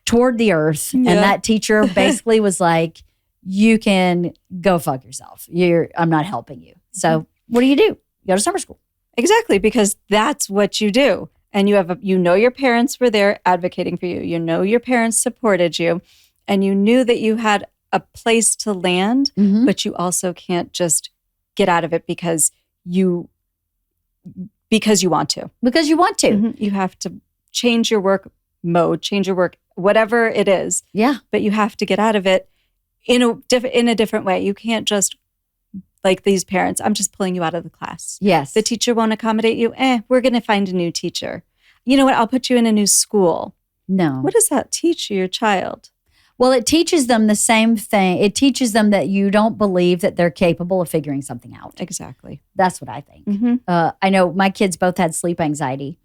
[SPEAKER 1] toward the earth. And that teacher basically was like, you can go fuck yourself. I'm not helping you. So what do? You go to summer school.
[SPEAKER 2] Exactly, because that's what you do. And you know your parents were there advocating for you. You know your parents supported you. And you knew that you had a place to land, but you also can't just get out of it because you want to. Because you want to. You have to change your work mode, change your work, whatever it is.
[SPEAKER 1] Yeah.
[SPEAKER 2] But you have to get out of it in a different way. You can't just, like these parents, I'm just pulling you out of the class.
[SPEAKER 1] Yes.
[SPEAKER 2] The teacher won't accommodate you. We're going to find a new teacher. You know what? I'll put you in a new school.
[SPEAKER 1] No.
[SPEAKER 2] What does that teach your child?
[SPEAKER 1] Well, it teaches them the same thing. It teaches them that you don't believe that they're capable of figuring something out.
[SPEAKER 2] Exactly.
[SPEAKER 1] That's what I think. I know my kids both had sleep anxiety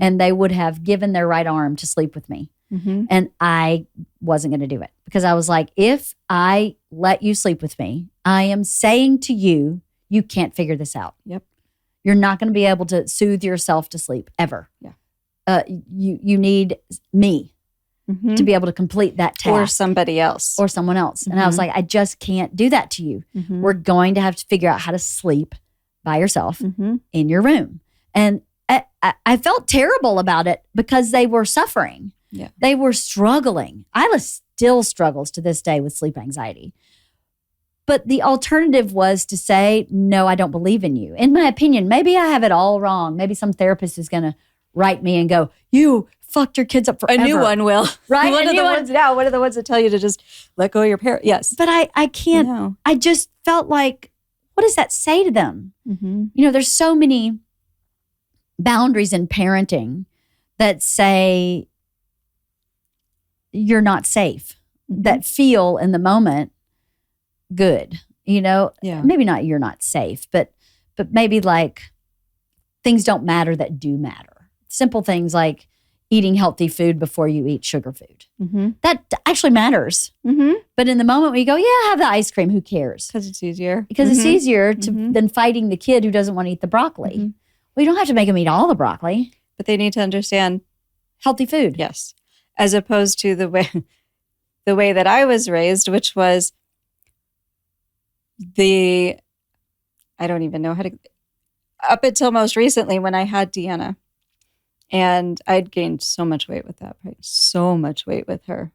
[SPEAKER 1] and they would have given their right arm to sleep with me. And I wasn't going to do it because I was like, if I let you sleep with me, I am saying to you, you can't figure this out.
[SPEAKER 2] Yep.
[SPEAKER 1] You're not going to be able to soothe yourself to sleep ever.
[SPEAKER 2] Yeah.
[SPEAKER 1] You need me to be able to complete that task.
[SPEAKER 2] Or somebody else.
[SPEAKER 1] Or someone else. And I was like, I just can't do that to you. We're going to have to figure out how to sleep by yourself in your room. And I felt terrible about it because they were suffering.
[SPEAKER 2] Yeah.
[SPEAKER 1] They were struggling. Isla still struggles to this day with sleep anxiety. But the alternative was to say, no, I don't believe in you. In my opinion, maybe I have it all wrong. Maybe some therapist is going to write me and go, you fucked your kids up forever.
[SPEAKER 2] A new one will.
[SPEAKER 1] Right?
[SPEAKER 2] One of the ones that tell you to just let go of your parents. Yes.
[SPEAKER 1] But I can't. I just felt like, what does that say to them? You know, there's so many boundaries in parenting that say you're not safe, that feel in the moment good, you know?
[SPEAKER 2] Yeah.
[SPEAKER 1] Maybe not you're not safe, but maybe like things don't matter that do matter. Simple things like eating healthy food before you eat sugar food. That actually matters. But in the moment when you go, yeah, have the ice cream, who cares?
[SPEAKER 2] Because it's easier.
[SPEAKER 1] Because it's easier than fighting the kid who doesn't want to eat the broccoli. Well, you don't have to make them eat all the broccoli.
[SPEAKER 2] But they need to understand
[SPEAKER 1] healthy food.
[SPEAKER 2] Yes. As opposed to the way that I was raised, which was I don't even know how to, up until most recently when I had Deanna. And I'd gained so much weight with that, right? So much weight with her.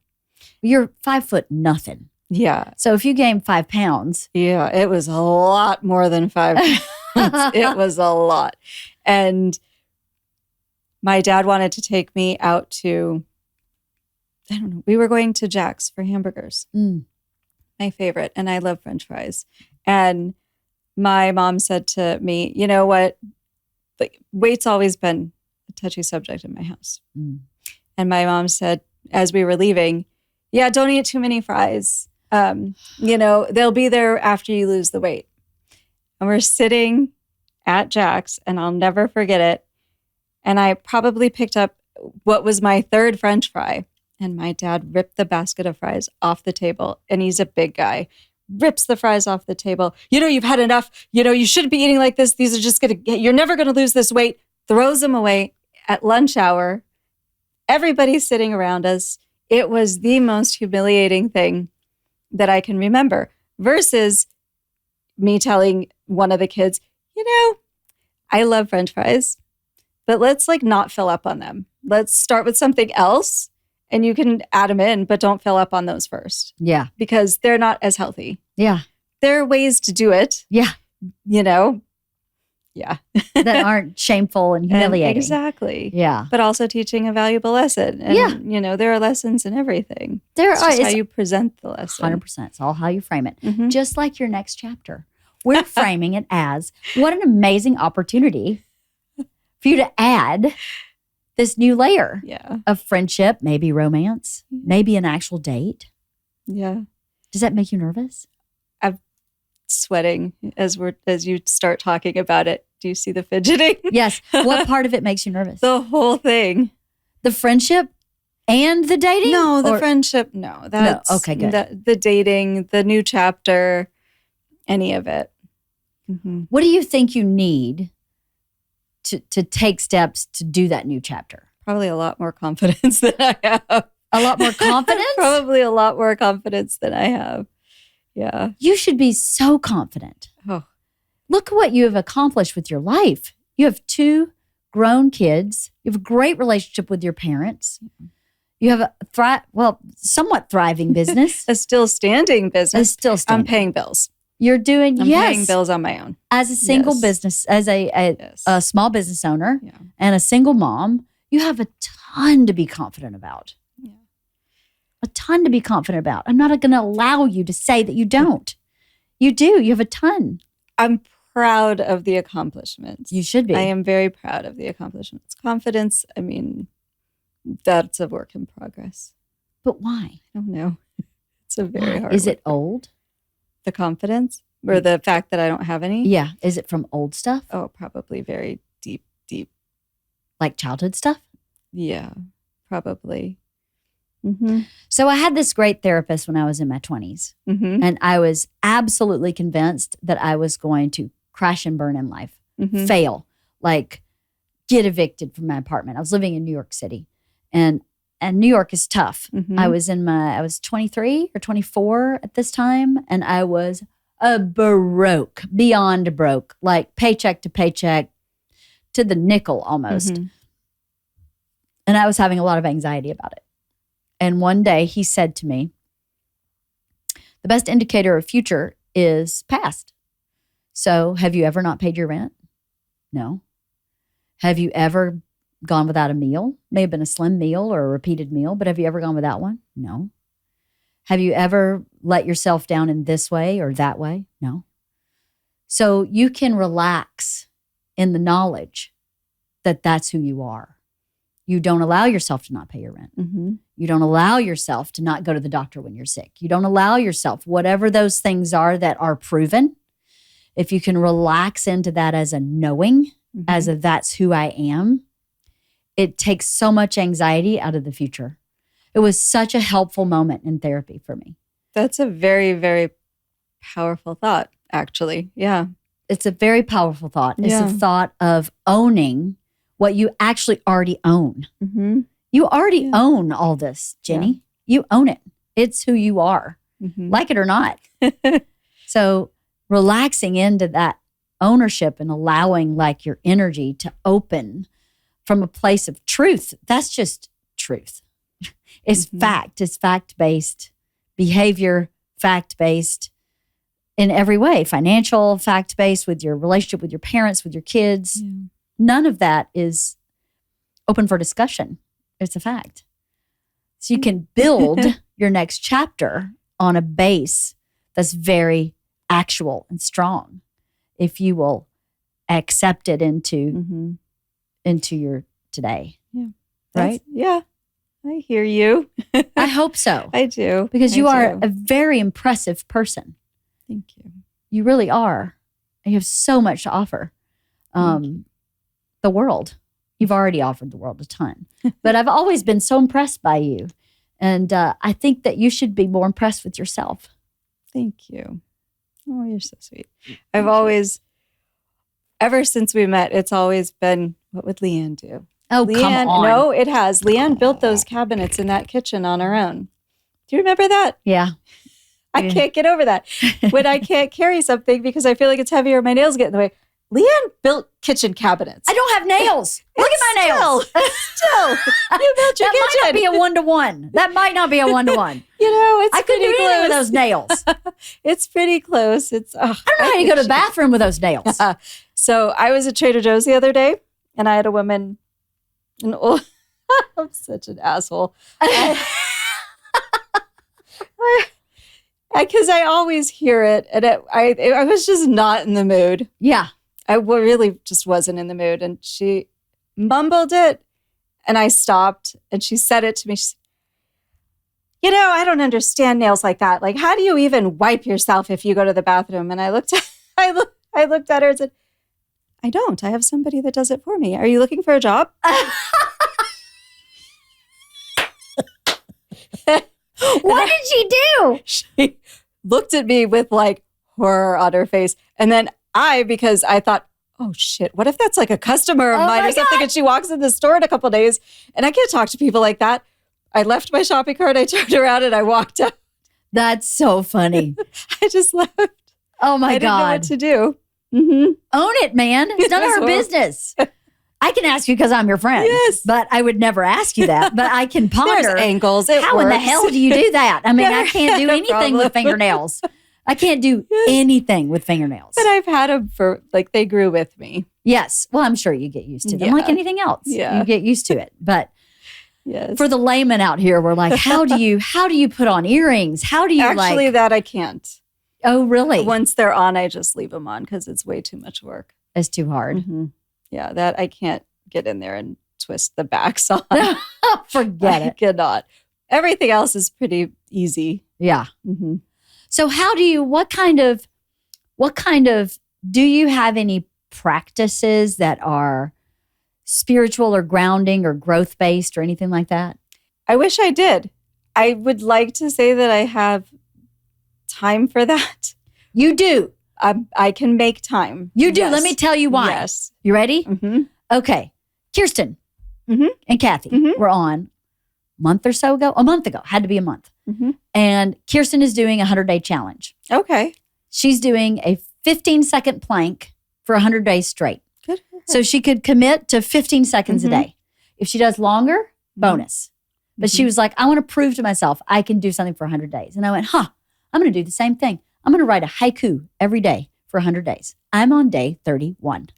[SPEAKER 1] You're 5 foot nothing.
[SPEAKER 2] Yeah.
[SPEAKER 1] So if you gain 5 pounds.
[SPEAKER 2] Yeah, it was a lot more than 5 pounds. It was a lot. And my dad wanted to take me out to, I don't know, we were going to Jack's for hamburgers. My favorite. And I love French fries. And my mom said to me, you know what? Weight's always been a touchy subject in my house. And my mom said, as we were leaving, yeah, don't eat too many fries. You know, they'll be there after you lose the weight. And we're sitting at Jack's, and I'll never forget it. And I probably picked up what was my third French fry. And my dad ripped the basket of fries off the table. And he's a big guy. Rips the fries off the table. You know, you've had enough. You know, you shouldn't be eating like this. These are just you're never going to lose this weight. Throws them away at lunch hour. Everybody's sitting around us. It was the most humiliating thing that I can remember. Versus me telling one of the kids, you know, I love French fries, but let's like not fill up on them. Let's start with something else and you can add them in, but don't fill up on those first.
[SPEAKER 1] Yeah.
[SPEAKER 2] Because they're not as healthy.
[SPEAKER 1] Yeah.
[SPEAKER 2] There are ways to do it.
[SPEAKER 1] Yeah.
[SPEAKER 2] You know? Yeah.
[SPEAKER 1] That aren't shameful and humiliating.
[SPEAKER 2] Exactly.
[SPEAKER 1] Yeah.
[SPEAKER 2] But also teaching a valuable lesson. And, you know, there are lessons in everything. It's just how you present the lesson.
[SPEAKER 1] 100%. It's all how you frame it.
[SPEAKER 2] Mhm.
[SPEAKER 1] Just like your next chapter. We're framing it as what an amazing opportunity for you to add this new layer of friendship, maybe romance, maybe an actual date.
[SPEAKER 2] Yeah.
[SPEAKER 1] Does that make you nervous?
[SPEAKER 2] I'm sweating as you start talking about it. Do you see the fidgeting?
[SPEAKER 1] Yes. What part of it makes you nervous?
[SPEAKER 2] The whole thing.
[SPEAKER 1] The friendship and the dating?
[SPEAKER 2] No, the friendship. No, that's
[SPEAKER 1] okay, good.
[SPEAKER 2] The dating, the new chapter, any of it. Mm-hmm.
[SPEAKER 1] What do you think you need to take steps to do that new chapter?
[SPEAKER 2] Probably a lot more confidence than I have.
[SPEAKER 1] A lot more confidence?
[SPEAKER 2] Probably a lot more confidence than I have. Yeah.
[SPEAKER 1] You should be so confident.
[SPEAKER 2] Oh.
[SPEAKER 1] Look at what you have accomplished with your life. You have 2 grown kids. You have a great relationship with your parents. You have a somewhat thriving business.
[SPEAKER 2] A still standing business.
[SPEAKER 1] I'm
[SPEAKER 2] paying bills.
[SPEAKER 1] You're doing,
[SPEAKER 2] I'm paying bills on my own.
[SPEAKER 1] As a single business, as a small business owner and a single mom, you have a ton to be confident about. Yeah. A ton to be confident about. I'm not going to allow you to say that you don't. You do. You have a ton.
[SPEAKER 2] I'm proud of the accomplishments.
[SPEAKER 1] You should be.
[SPEAKER 2] I am very proud of the accomplishments. Confidence, I mean, that's a work in progress.
[SPEAKER 1] But why?
[SPEAKER 2] I don't know. It's a very hard
[SPEAKER 1] Is it old?
[SPEAKER 2] The confidence or the fact that I don't have any?
[SPEAKER 1] Yeah. Is it from old stuff?
[SPEAKER 2] Oh, probably very deep.
[SPEAKER 1] Like childhood stuff?
[SPEAKER 2] Yeah, probably. Mm-hmm.
[SPEAKER 1] So I had this great therapist when I was in my 20s.
[SPEAKER 2] Mm-hmm.
[SPEAKER 1] And I was absolutely convinced that I was going to crash and burn in life, fail, like get evicted from my apartment. I was living in New York City. And New York is tough.
[SPEAKER 2] Mm-hmm.
[SPEAKER 1] I was 23 or 24 at this time, and I was broke, beyond broke, like paycheck to paycheck, to the nickel almost.
[SPEAKER 2] Mm-hmm.
[SPEAKER 1] And I was having a lot of anxiety about it. And one day he said to me, the best indicator of future is past. So have you ever not paid your rent? No. Have you ever gone without a meal? May have been a slim meal or a repeated meal, but have you ever gone without one? No. Have you ever let yourself down in this way or that way? No. So you can relax in the knowledge that that's who you are. You don't allow yourself to not pay your rent.
[SPEAKER 2] Mm-hmm.
[SPEAKER 1] You don't allow yourself to not go to the doctor when you're sick. You don't allow yourself, whatever those things are that are proven, if you can relax into that as a knowing, as a that's who I am, it takes so much anxiety out of the future. It was such a helpful moment in therapy for me.
[SPEAKER 2] That's a very, very powerful thought, actually. Yeah.
[SPEAKER 1] It's a very powerful thought. It's
[SPEAKER 2] Yeah.
[SPEAKER 1] a thought of owning what you actually already own.
[SPEAKER 2] Mm-hmm.
[SPEAKER 1] You already own all this, Jenny. You own it. It's who you are, like it or not. So relaxing into that ownership and allowing like your energy to open from a place of truth. That's just truth. It's fact. It's fact-based behavior, fact-based in every way, financial, fact-based with your relationship with your parents, with your kids.
[SPEAKER 2] Yeah.
[SPEAKER 1] None of that is open for discussion. It's a fact. So you can build your next chapter on a base that's very actual and strong if you will accept it into your today.
[SPEAKER 2] Yeah.
[SPEAKER 1] Right?
[SPEAKER 2] Yeah. I hear you.
[SPEAKER 1] I hope so.
[SPEAKER 2] I do.
[SPEAKER 1] Because you
[SPEAKER 2] I
[SPEAKER 1] are
[SPEAKER 2] do.
[SPEAKER 1] a very impressive person.
[SPEAKER 2] Thank you.
[SPEAKER 1] You really are. You have so much to offer the world. You've already offered the world a ton. But I've always been so impressed by you. And I think that you should be more impressed with yourself.
[SPEAKER 2] Thank you. Oh, you're so sweet. I've always, ever since we met, it's always been, what would LeeAnn do?
[SPEAKER 1] Oh,
[SPEAKER 2] LeeAnn,
[SPEAKER 1] come on.
[SPEAKER 2] No, it has. LeeAnn built those cabinets in that kitchen on her own. Do you remember that?
[SPEAKER 1] Yeah.
[SPEAKER 2] I can't get over that. When I can't carry something because I feel like it's heavier, my nails get in the way, LeeAnn built kitchen cabinets.
[SPEAKER 1] I don't have nails. Look at my nails.
[SPEAKER 2] Still, you built your
[SPEAKER 1] That might not
[SPEAKER 2] kitchen.
[SPEAKER 1] be a 1-to-1. That might not be a 1-to-1.
[SPEAKER 2] You know, it's
[SPEAKER 1] I couldn't do
[SPEAKER 2] pretty
[SPEAKER 1] anything with
[SPEAKER 2] close.
[SPEAKER 1] those nails.
[SPEAKER 2] It's pretty close. It's.
[SPEAKER 1] I don't know how you go to the bathroom with those nails.
[SPEAKER 2] So I was at Trader Joe's the other day, and I had a woman. I'm such an asshole. Because I always hear it, and I was just not in the mood.
[SPEAKER 1] Yeah.
[SPEAKER 2] I really just wasn't in the mood, and she mumbled it, and I stopped, and she said it to me. She said, you know, I don't understand nails like that. Like, how do you even wipe yourself if you go to the bathroom? And I looked at her and said, I don't. I have somebody that does it for me. Are you looking for a job?
[SPEAKER 1] What did she do?
[SPEAKER 2] She looked at me with like horror on her face. And then because I thought, oh shit, what if that's like a customer of mine or something? And she walks in the store in a couple of days and I can't talk to people like that. I left my shopping cart. I turned around and I walked out.
[SPEAKER 1] That's so funny.
[SPEAKER 2] I just left.
[SPEAKER 1] Oh my
[SPEAKER 2] I didn't know
[SPEAKER 1] God.
[SPEAKER 2] what to do. Mm-hmm.
[SPEAKER 1] Own it, man. It's none of her business. I can ask you because I'm your friend.
[SPEAKER 2] Yes.
[SPEAKER 1] But I would never ask you that. But I can ponder.
[SPEAKER 2] There's angles.
[SPEAKER 1] How in the hell do you do that? I mean, I can't do
[SPEAKER 2] No
[SPEAKER 1] anything
[SPEAKER 2] problem.
[SPEAKER 1] with fingernails. I can't do anything with fingernails.
[SPEAKER 2] But I've had them for, like, they grew with me.
[SPEAKER 1] Yes. Well, I'm sure you get used to them
[SPEAKER 2] Yeah.
[SPEAKER 1] like anything else.
[SPEAKER 2] Yeah.
[SPEAKER 1] You get used to it. But
[SPEAKER 2] Yes.
[SPEAKER 1] for the layman out here, we're like, how do you put on earrings? How do you
[SPEAKER 2] Actually, that I can't.
[SPEAKER 1] Oh, really?
[SPEAKER 2] Once they're on, I just leave them on because it's way too much work.
[SPEAKER 1] It's too hard.
[SPEAKER 2] Mm-hmm. Yeah, that I can't get in there and twist the backs on.
[SPEAKER 1] Forget
[SPEAKER 2] I
[SPEAKER 1] it.
[SPEAKER 2] cannot. Everything else is pretty easy.
[SPEAKER 1] Yeah.
[SPEAKER 2] Mm-hmm.
[SPEAKER 1] So what kind of, do you have any practices that are spiritual or grounding or growth-based or anything like that?
[SPEAKER 2] I wish I did. I would like to say that I have time for that.
[SPEAKER 1] You do.
[SPEAKER 2] I can make time.
[SPEAKER 1] You do.
[SPEAKER 2] Yes.
[SPEAKER 1] Let me tell you why.
[SPEAKER 2] Yes.
[SPEAKER 1] You ready?
[SPEAKER 2] Mm-hmm.
[SPEAKER 1] Okay. Kirsten
[SPEAKER 2] Mhm.
[SPEAKER 1] and Kathy
[SPEAKER 2] Mhm.
[SPEAKER 1] were on a month ago, had to be a month.
[SPEAKER 2] Mm-hmm.
[SPEAKER 1] And Kirsten is doing a 100-day challenge.
[SPEAKER 2] Okay.
[SPEAKER 1] She's doing a 15-second plank for 100 days straight.
[SPEAKER 2] Good.
[SPEAKER 1] So she could commit to 15 seconds a
[SPEAKER 2] Mhm.
[SPEAKER 1] day. If she does longer, bonus. But she was like, I want to prove to myself I can do something for 100 days. And I went, I'm going to do the same thing. I'm going to write a haiku every day for 100 days. I'm on day 31.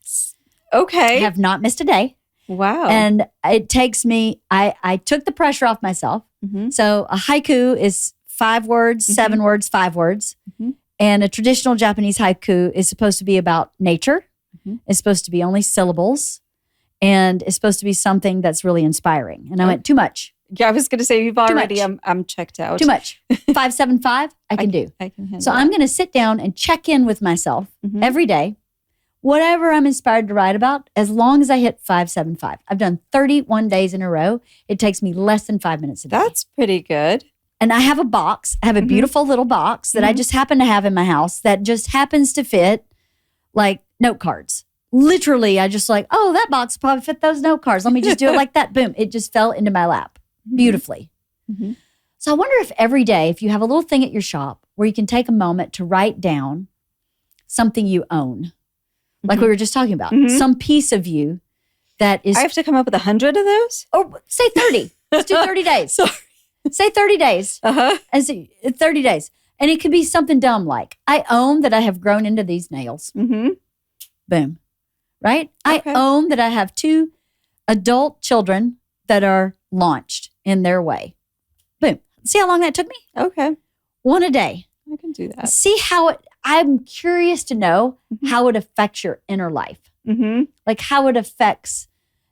[SPEAKER 2] Okay.
[SPEAKER 1] I have not missed a day.
[SPEAKER 2] Wow.
[SPEAKER 1] And it takes me, I took the pressure off myself.
[SPEAKER 2] Mhm.
[SPEAKER 1] So a haiku is 5 words, 7 words, 5 words.
[SPEAKER 2] Mhm.
[SPEAKER 1] And a traditional Japanese haiku is supposed to be about nature.
[SPEAKER 2] Mhm.
[SPEAKER 1] It's supposed to be only syllables. And it's supposed to be something that's really inspiring. And I went, too much,
[SPEAKER 2] Yeah, I was going to say you've already.
[SPEAKER 1] much.
[SPEAKER 2] I'm checked out.
[SPEAKER 1] too much. 575, I can do.
[SPEAKER 2] I can handle.
[SPEAKER 1] So I'm going to sit down and check in with myself
[SPEAKER 2] Mhm.
[SPEAKER 1] every day, whatever I'm inspired to write about, as long as I hit 575. I've done 31 days in a row. It takes me less than 5 minutes a day.
[SPEAKER 2] That's pretty good.
[SPEAKER 1] And I have a box. I have a
[SPEAKER 2] Mhm.
[SPEAKER 1] beautiful little box that I
[SPEAKER 2] Mhm.
[SPEAKER 1] just happen to have in my house that just happens to fit like note cards. Literally, I just like, oh, that box will probably fit those note cards. Let me just do it like that. Boom. It just fell into my lap beautifully.
[SPEAKER 2] Mhm.
[SPEAKER 1] So I wonder if every day, if you have a little thing at your shop where you can take a moment to write down something you own, like we were just talking about,
[SPEAKER 2] Mhm.
[SPEAKER 1] some piece of you that is,
[SPEAKER 2] I have to come up with 100 of those.
[SPEAKER 1] or say 30. Let's do 30 days.
[SPEAKER 2] Sorry.
[SPEAKER 1] Say 30 days.
[SPEAKER 2] Uh-huh.
[SPEAKER 1] And say 30 days. And it could be something dumb like, I own that I have grown into these nails.
[SPEAKER 2] Mm-hmm.
[SPEAKER 1] Boom. Right?
[SPEAKER 2] Okay.
[SPEAKER 1] I own that I have 2 adult children that are launched in their way. Boom. See how long that took me?
[SPEAKER 2] Okay.
[SPEAKER 1] 1 a day.
[SPEAKER 2] I can do that.
[SPEAKER 1] See how I'm curious to know
[SPEAKER 2] Mhm.
[SPEAKER 1] how it affects your inner life.
[SPEAKER 2] Mm-hmm.
[SPEAKER 1] Like how it affects,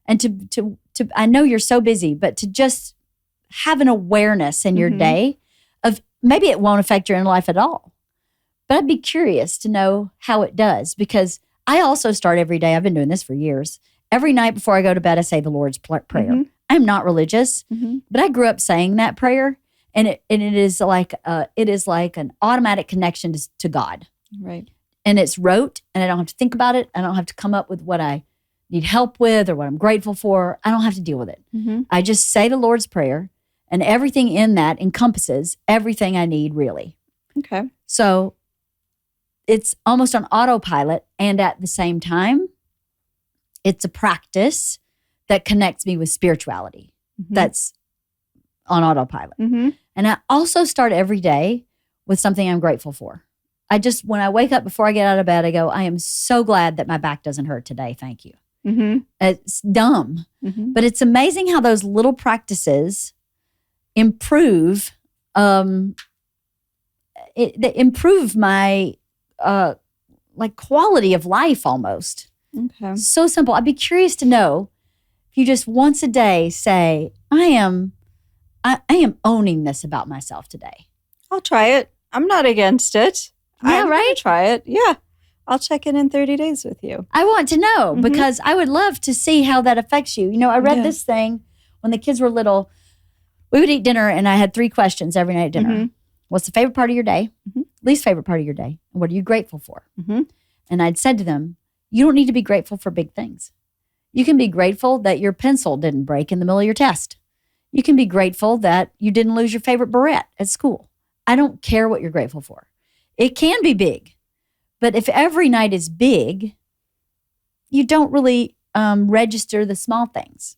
[SPEAKER 1] and to I know you're so busy, but to just have an awareness in your
[SPEAKER 2] Mhm.
[SPEAKER 1] day of, maybe it won't affect your inner life at all. But I'd be curious to know how it does, because I also start every day. I've been doing this for years. Every night before I go to bed, I say the Lord's Prayer.
[SPEAKER 2] Mhm.
[SPEAKER 1] I'm not religious,
[SPEAKER 2] Mm-hmm.
[SPEAKER 1] but I grew up saying that prayer, and it is like an automatic connection to God,
[SPEAKER 2] Right.
[SPEAKER 1] and it's rote, and I don't have to think about it. I don't have to come up with what I need help with or what I'm grateful for. I don't have to deal with it.
[SPEAKER 2] Mm-hmm.
[SPEAKER 1] I just say the Lord's Prayer, and everything in that encompasses everything I need, really.
[SPEAKER 2] Okay.
[SPEAKER 1] So it's almost on autopilot. And at the same time, it's a practice that connects me with spirituality. That's on autopilot. And I also start every day with something I'm grateful for. When I wake up before I get out of bed, I go, I am so glad that my back doesn't hurt today. Thank you. It's dumb, but it's amazing how those little practices improve, they improve my quality of life almost.
[SPEAKER 2] Okay.
[SPEAKER 1] So simple. I'd be curious to know if you just once a day say, I am owning this about myself today.
[SPEAKER 2] I'll try it. I'm not against it.
[SPEAKER 1] Yeah,
[SPEAKER 2] I'm
[SPEAKER 1] right?
[SPEAKER 2] gonna try it. Yeah. I'll check in 30 days with you.
[SPEAKER 1] I want to know because I would love to see how that affects you. You know, I read this thing when the kids were little. We would eat dinner and I had 3 questions every night at dinner. What's the favorite part of your day? Least favorite part of your day? And what are you grateful for? And I'd said to them, you don't need to be grateful for big things. You can be grateful that your pencil didn't break in the middle of your test. You can be grateful that you didn't lose your favorite beret at school. I don't care what you're grateful for. It can be big. But if every night is big, you don't really register the small things.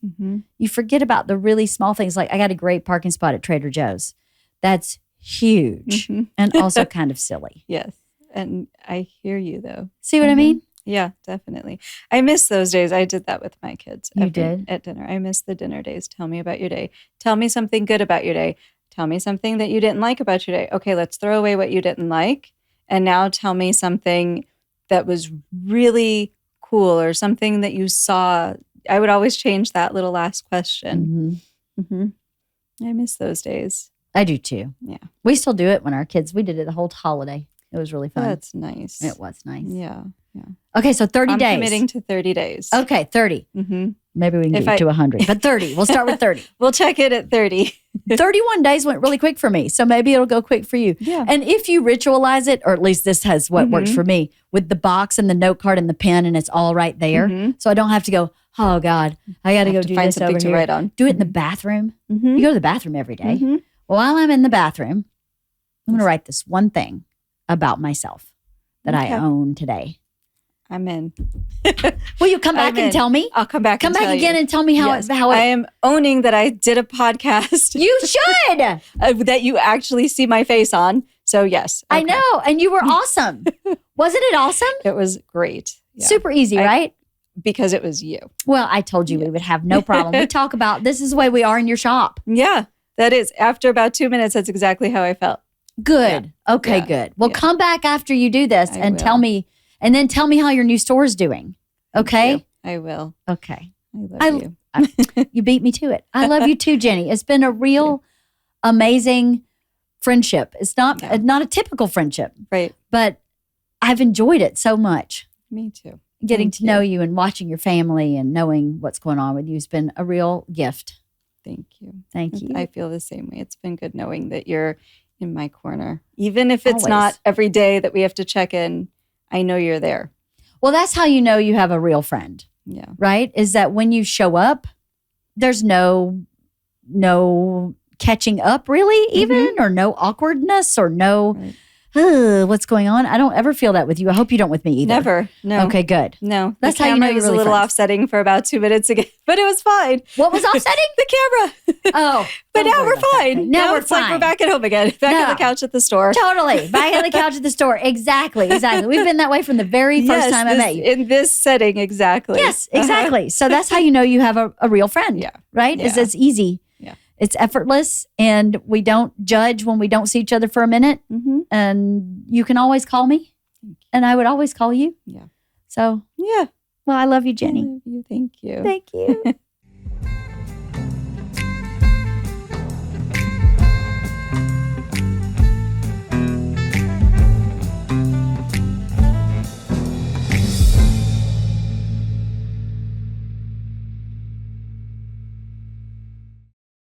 [SPEAKER 1] You forget about the really small things. Like I got a great parking spot at Trader Joe's. That's huge and also kind of silly.
[SPEAKER 2] Yes. And I hear you though.
[SPEAKER 1] See what I mean?
[SPEAKER 2] Yeah, definitely. I miss those days. I did that with my kids.
[SPEAKER 1] You did?
[SPEAKER 2] At dinner. I miss the dinner days. Tell me about your day. Tell me something good about your day. Tell me something that you didn't like about your day. Okay, let's throw away what you didn't like. And now tell me something that was really cool or something that you saw. I would always change that little last question. I miss those days.
[SPEAKER 1] I do too.
[SPEAKER 2] Yeah.
[SPEAKER 1] We still do it when our kids, we did it the whole holiday. It was really fun.
[SPEAKER 2] That's nice.
[SPEAKER 1] It was nice.
[SPEAKER 2] Yeah.
[SPEAKER 1] Okay, so 30 days.
[SPEAKER 2] I'm committing to 30 days.
[SPEAKER 1] Okay, 30. Maybe we can get to 100, but 30. We'll start with 30.
[SPEAKER 2] We'll check it at 30.
[SPEAKER 1] 31 days went really quick for me, so maybe it'll go quick for you.
[SPEAKER 2] Yeah.
[SPEAKER 1] And if you ritualize it, or at least this has what works for me, with the box and the note card and the pen, and it's all right there. So I don't have to go, oh God, I got to go do
[SPEAKER 2] find
[SPEAKER 1] this
[SPEAKER 2] something
[SPEAKER 1] over
[SPEAKER 2] to
[SPEAKER 1] here.
[SPEAKER 2] write on.
[SPEAKER 1] Do it in the bathroom. You go to the bathroom every day. Well, while I'm in the bathroom, I'm going to write this one thing about myself that I own today.
[SPEAKER 2] I'm in.
[SPEAKER 1] Will you come back and tell me?
[SPEAKER 2] I'll come back.
[SPEAKER 1] Come
[SPEAKER 2] and
[SPEAKER 1] back
[SPEAKER 2] tell
[SPEAKER 1] again
[SPEAKER 2] you.
[SPEAKER 1] and tell me how
[SPEAKER 2] Yes.
[SPEAKER 1] it.
[SPEAKER 2] I am owning that I did a podcast.
[SPEAKER 1] You should.
[SPEAKER 2] That you actually see my face on. So yes,
[SPEAKER 1] I know, and you were awesome. Wasn't it awesome?
[SPEAKER 2] it was great. Yeah.
[SPEAKER 1] Super easy, right?
[SPEAKER 2] Because it was you.
[SPEAKER 1] Well, I told you we would have no problem. We talk about this is the way we are in your shop.
[SPEAKER 2] Yeah, that is. After about 2 minutes, that's exactly how I felt.
[SPEAKER 1] Good.
[SPEAKER 2] Yeah.
[SPEAKER 1] Okay,
[SPEAKER 2] Yeah.
[SPEAKER 1] good. Well,
[SPEAKER 2] Yeah.
[SPEAKER 1] come back after you do this
[SPEAKER 2] I
[SPEAKER 1] and
[SPEAKER 2] will.
[SPEAKER 1] tell me, and then tell me how your new store is doing. Okay?
[SPEAKER 2] I will.
[SPEAKER 1] Okay.
[SPEAKER 2] I love you.
[SPEAKER 1] You beat me to it. I love you too, Jenny. It's been a real amazing friendship. It's not a typical friendship,
[SPEAKER 2] Right.
[SPEAKER 1] but I've enjoyed it so much.
[SPEAKER 2] Me too.
[SPEAKER 1] Getting
[SPEAKER 2] Thank
[SPEAKER 1] to know you and watching your family and knowing what's going on with you has been a real gift.
[SPEAKER 2] Thank you.
[SPEAKER 1] Thank you.
[SPEAKER 2] I feel the same way. It's been good knowing that you're in my corner. Even if it's
[SPEAKER 1] Always.
[SPEAKER 2] not every day that we have to check in, I know you're there.
[SPEAKER 1] Well, that's how you know you have a real friend,
[SPEAKER 2] Yeah.
[SPEAKER 1] right? Is that when you show up, there's no catching up really even, or no awkwardness or no, what's going on? I don't ever feel that with you. I hope you don't with me either.
[SPEAKER 2] Never. No.
[SPEAKER 1] Okay, good.
[SPEAKER 2] No.
[SPEAKER 1] That's
[SPEAKER 2] the
[SPEAKER 1] how you know
[SPEAKER 2] camera
[SPEAKER 1] you're
[SPEAKER 2] was
[SPEAKER 1] really
[SPEAKER 2] a little
[SPEAKER 1] friends.
[SPEAKER 2] offsetting for about 2 minutes ago, but it was fine.
[SPEAKER 1] What was offsetting?
[SPEAKER 2] The camera.
[SPEAKER 1] Oh.
[SPEAKER 2] But
[SPEAKER 1] don't
[SPEAKER 2] now
[SPEAKER 1] worry
[SPEAKER 2] we're
[SPEAKER 1] about that
[SPEAKER 2] fine.
[SPEAKER 1] thing. Now we're
[SPEAKER 2] it's
[SPEAKER 1] fine.
[SPEAKER 2] like we're back at home again. Back on
[SPEAKER 1] No.
[SPEAKER 2] the couch at the store.
[SPEAKER 1] Totally. Back on the couch at the store. Exactly. We've been that way from the very first time I met you.
[SPEAKER 2] In this setting, exactly.
[SPEAKER 1] Yes, exactly. So that's how you know you have a real friend.
[SPEAKER 2] Yeah.
[SPEAKER 1] Right?
[SPEAKER 2] Yeah.
[SPEAKER 1] It's easy.
[SPEAKER 2] Yeah.
[SPEAKER 1] It's effortless, and we don't judge when we don't see each other for a minute.
[SPEAKER 2] Mm-hmm.
[SPEAKER 1] And you can always call me, and I would always call you.
[SPEAKER 2] Yeah.
[SPEAKER 1] So,
[SPEAKER 2] Yeah.
[SPEAKER 1] well, I love you,
[SPEAKER 2] I
[SPEAKER 1] Jenny.
[SPEAKER 2] love you. Thank you.
[SPEAKER 1] Thank you.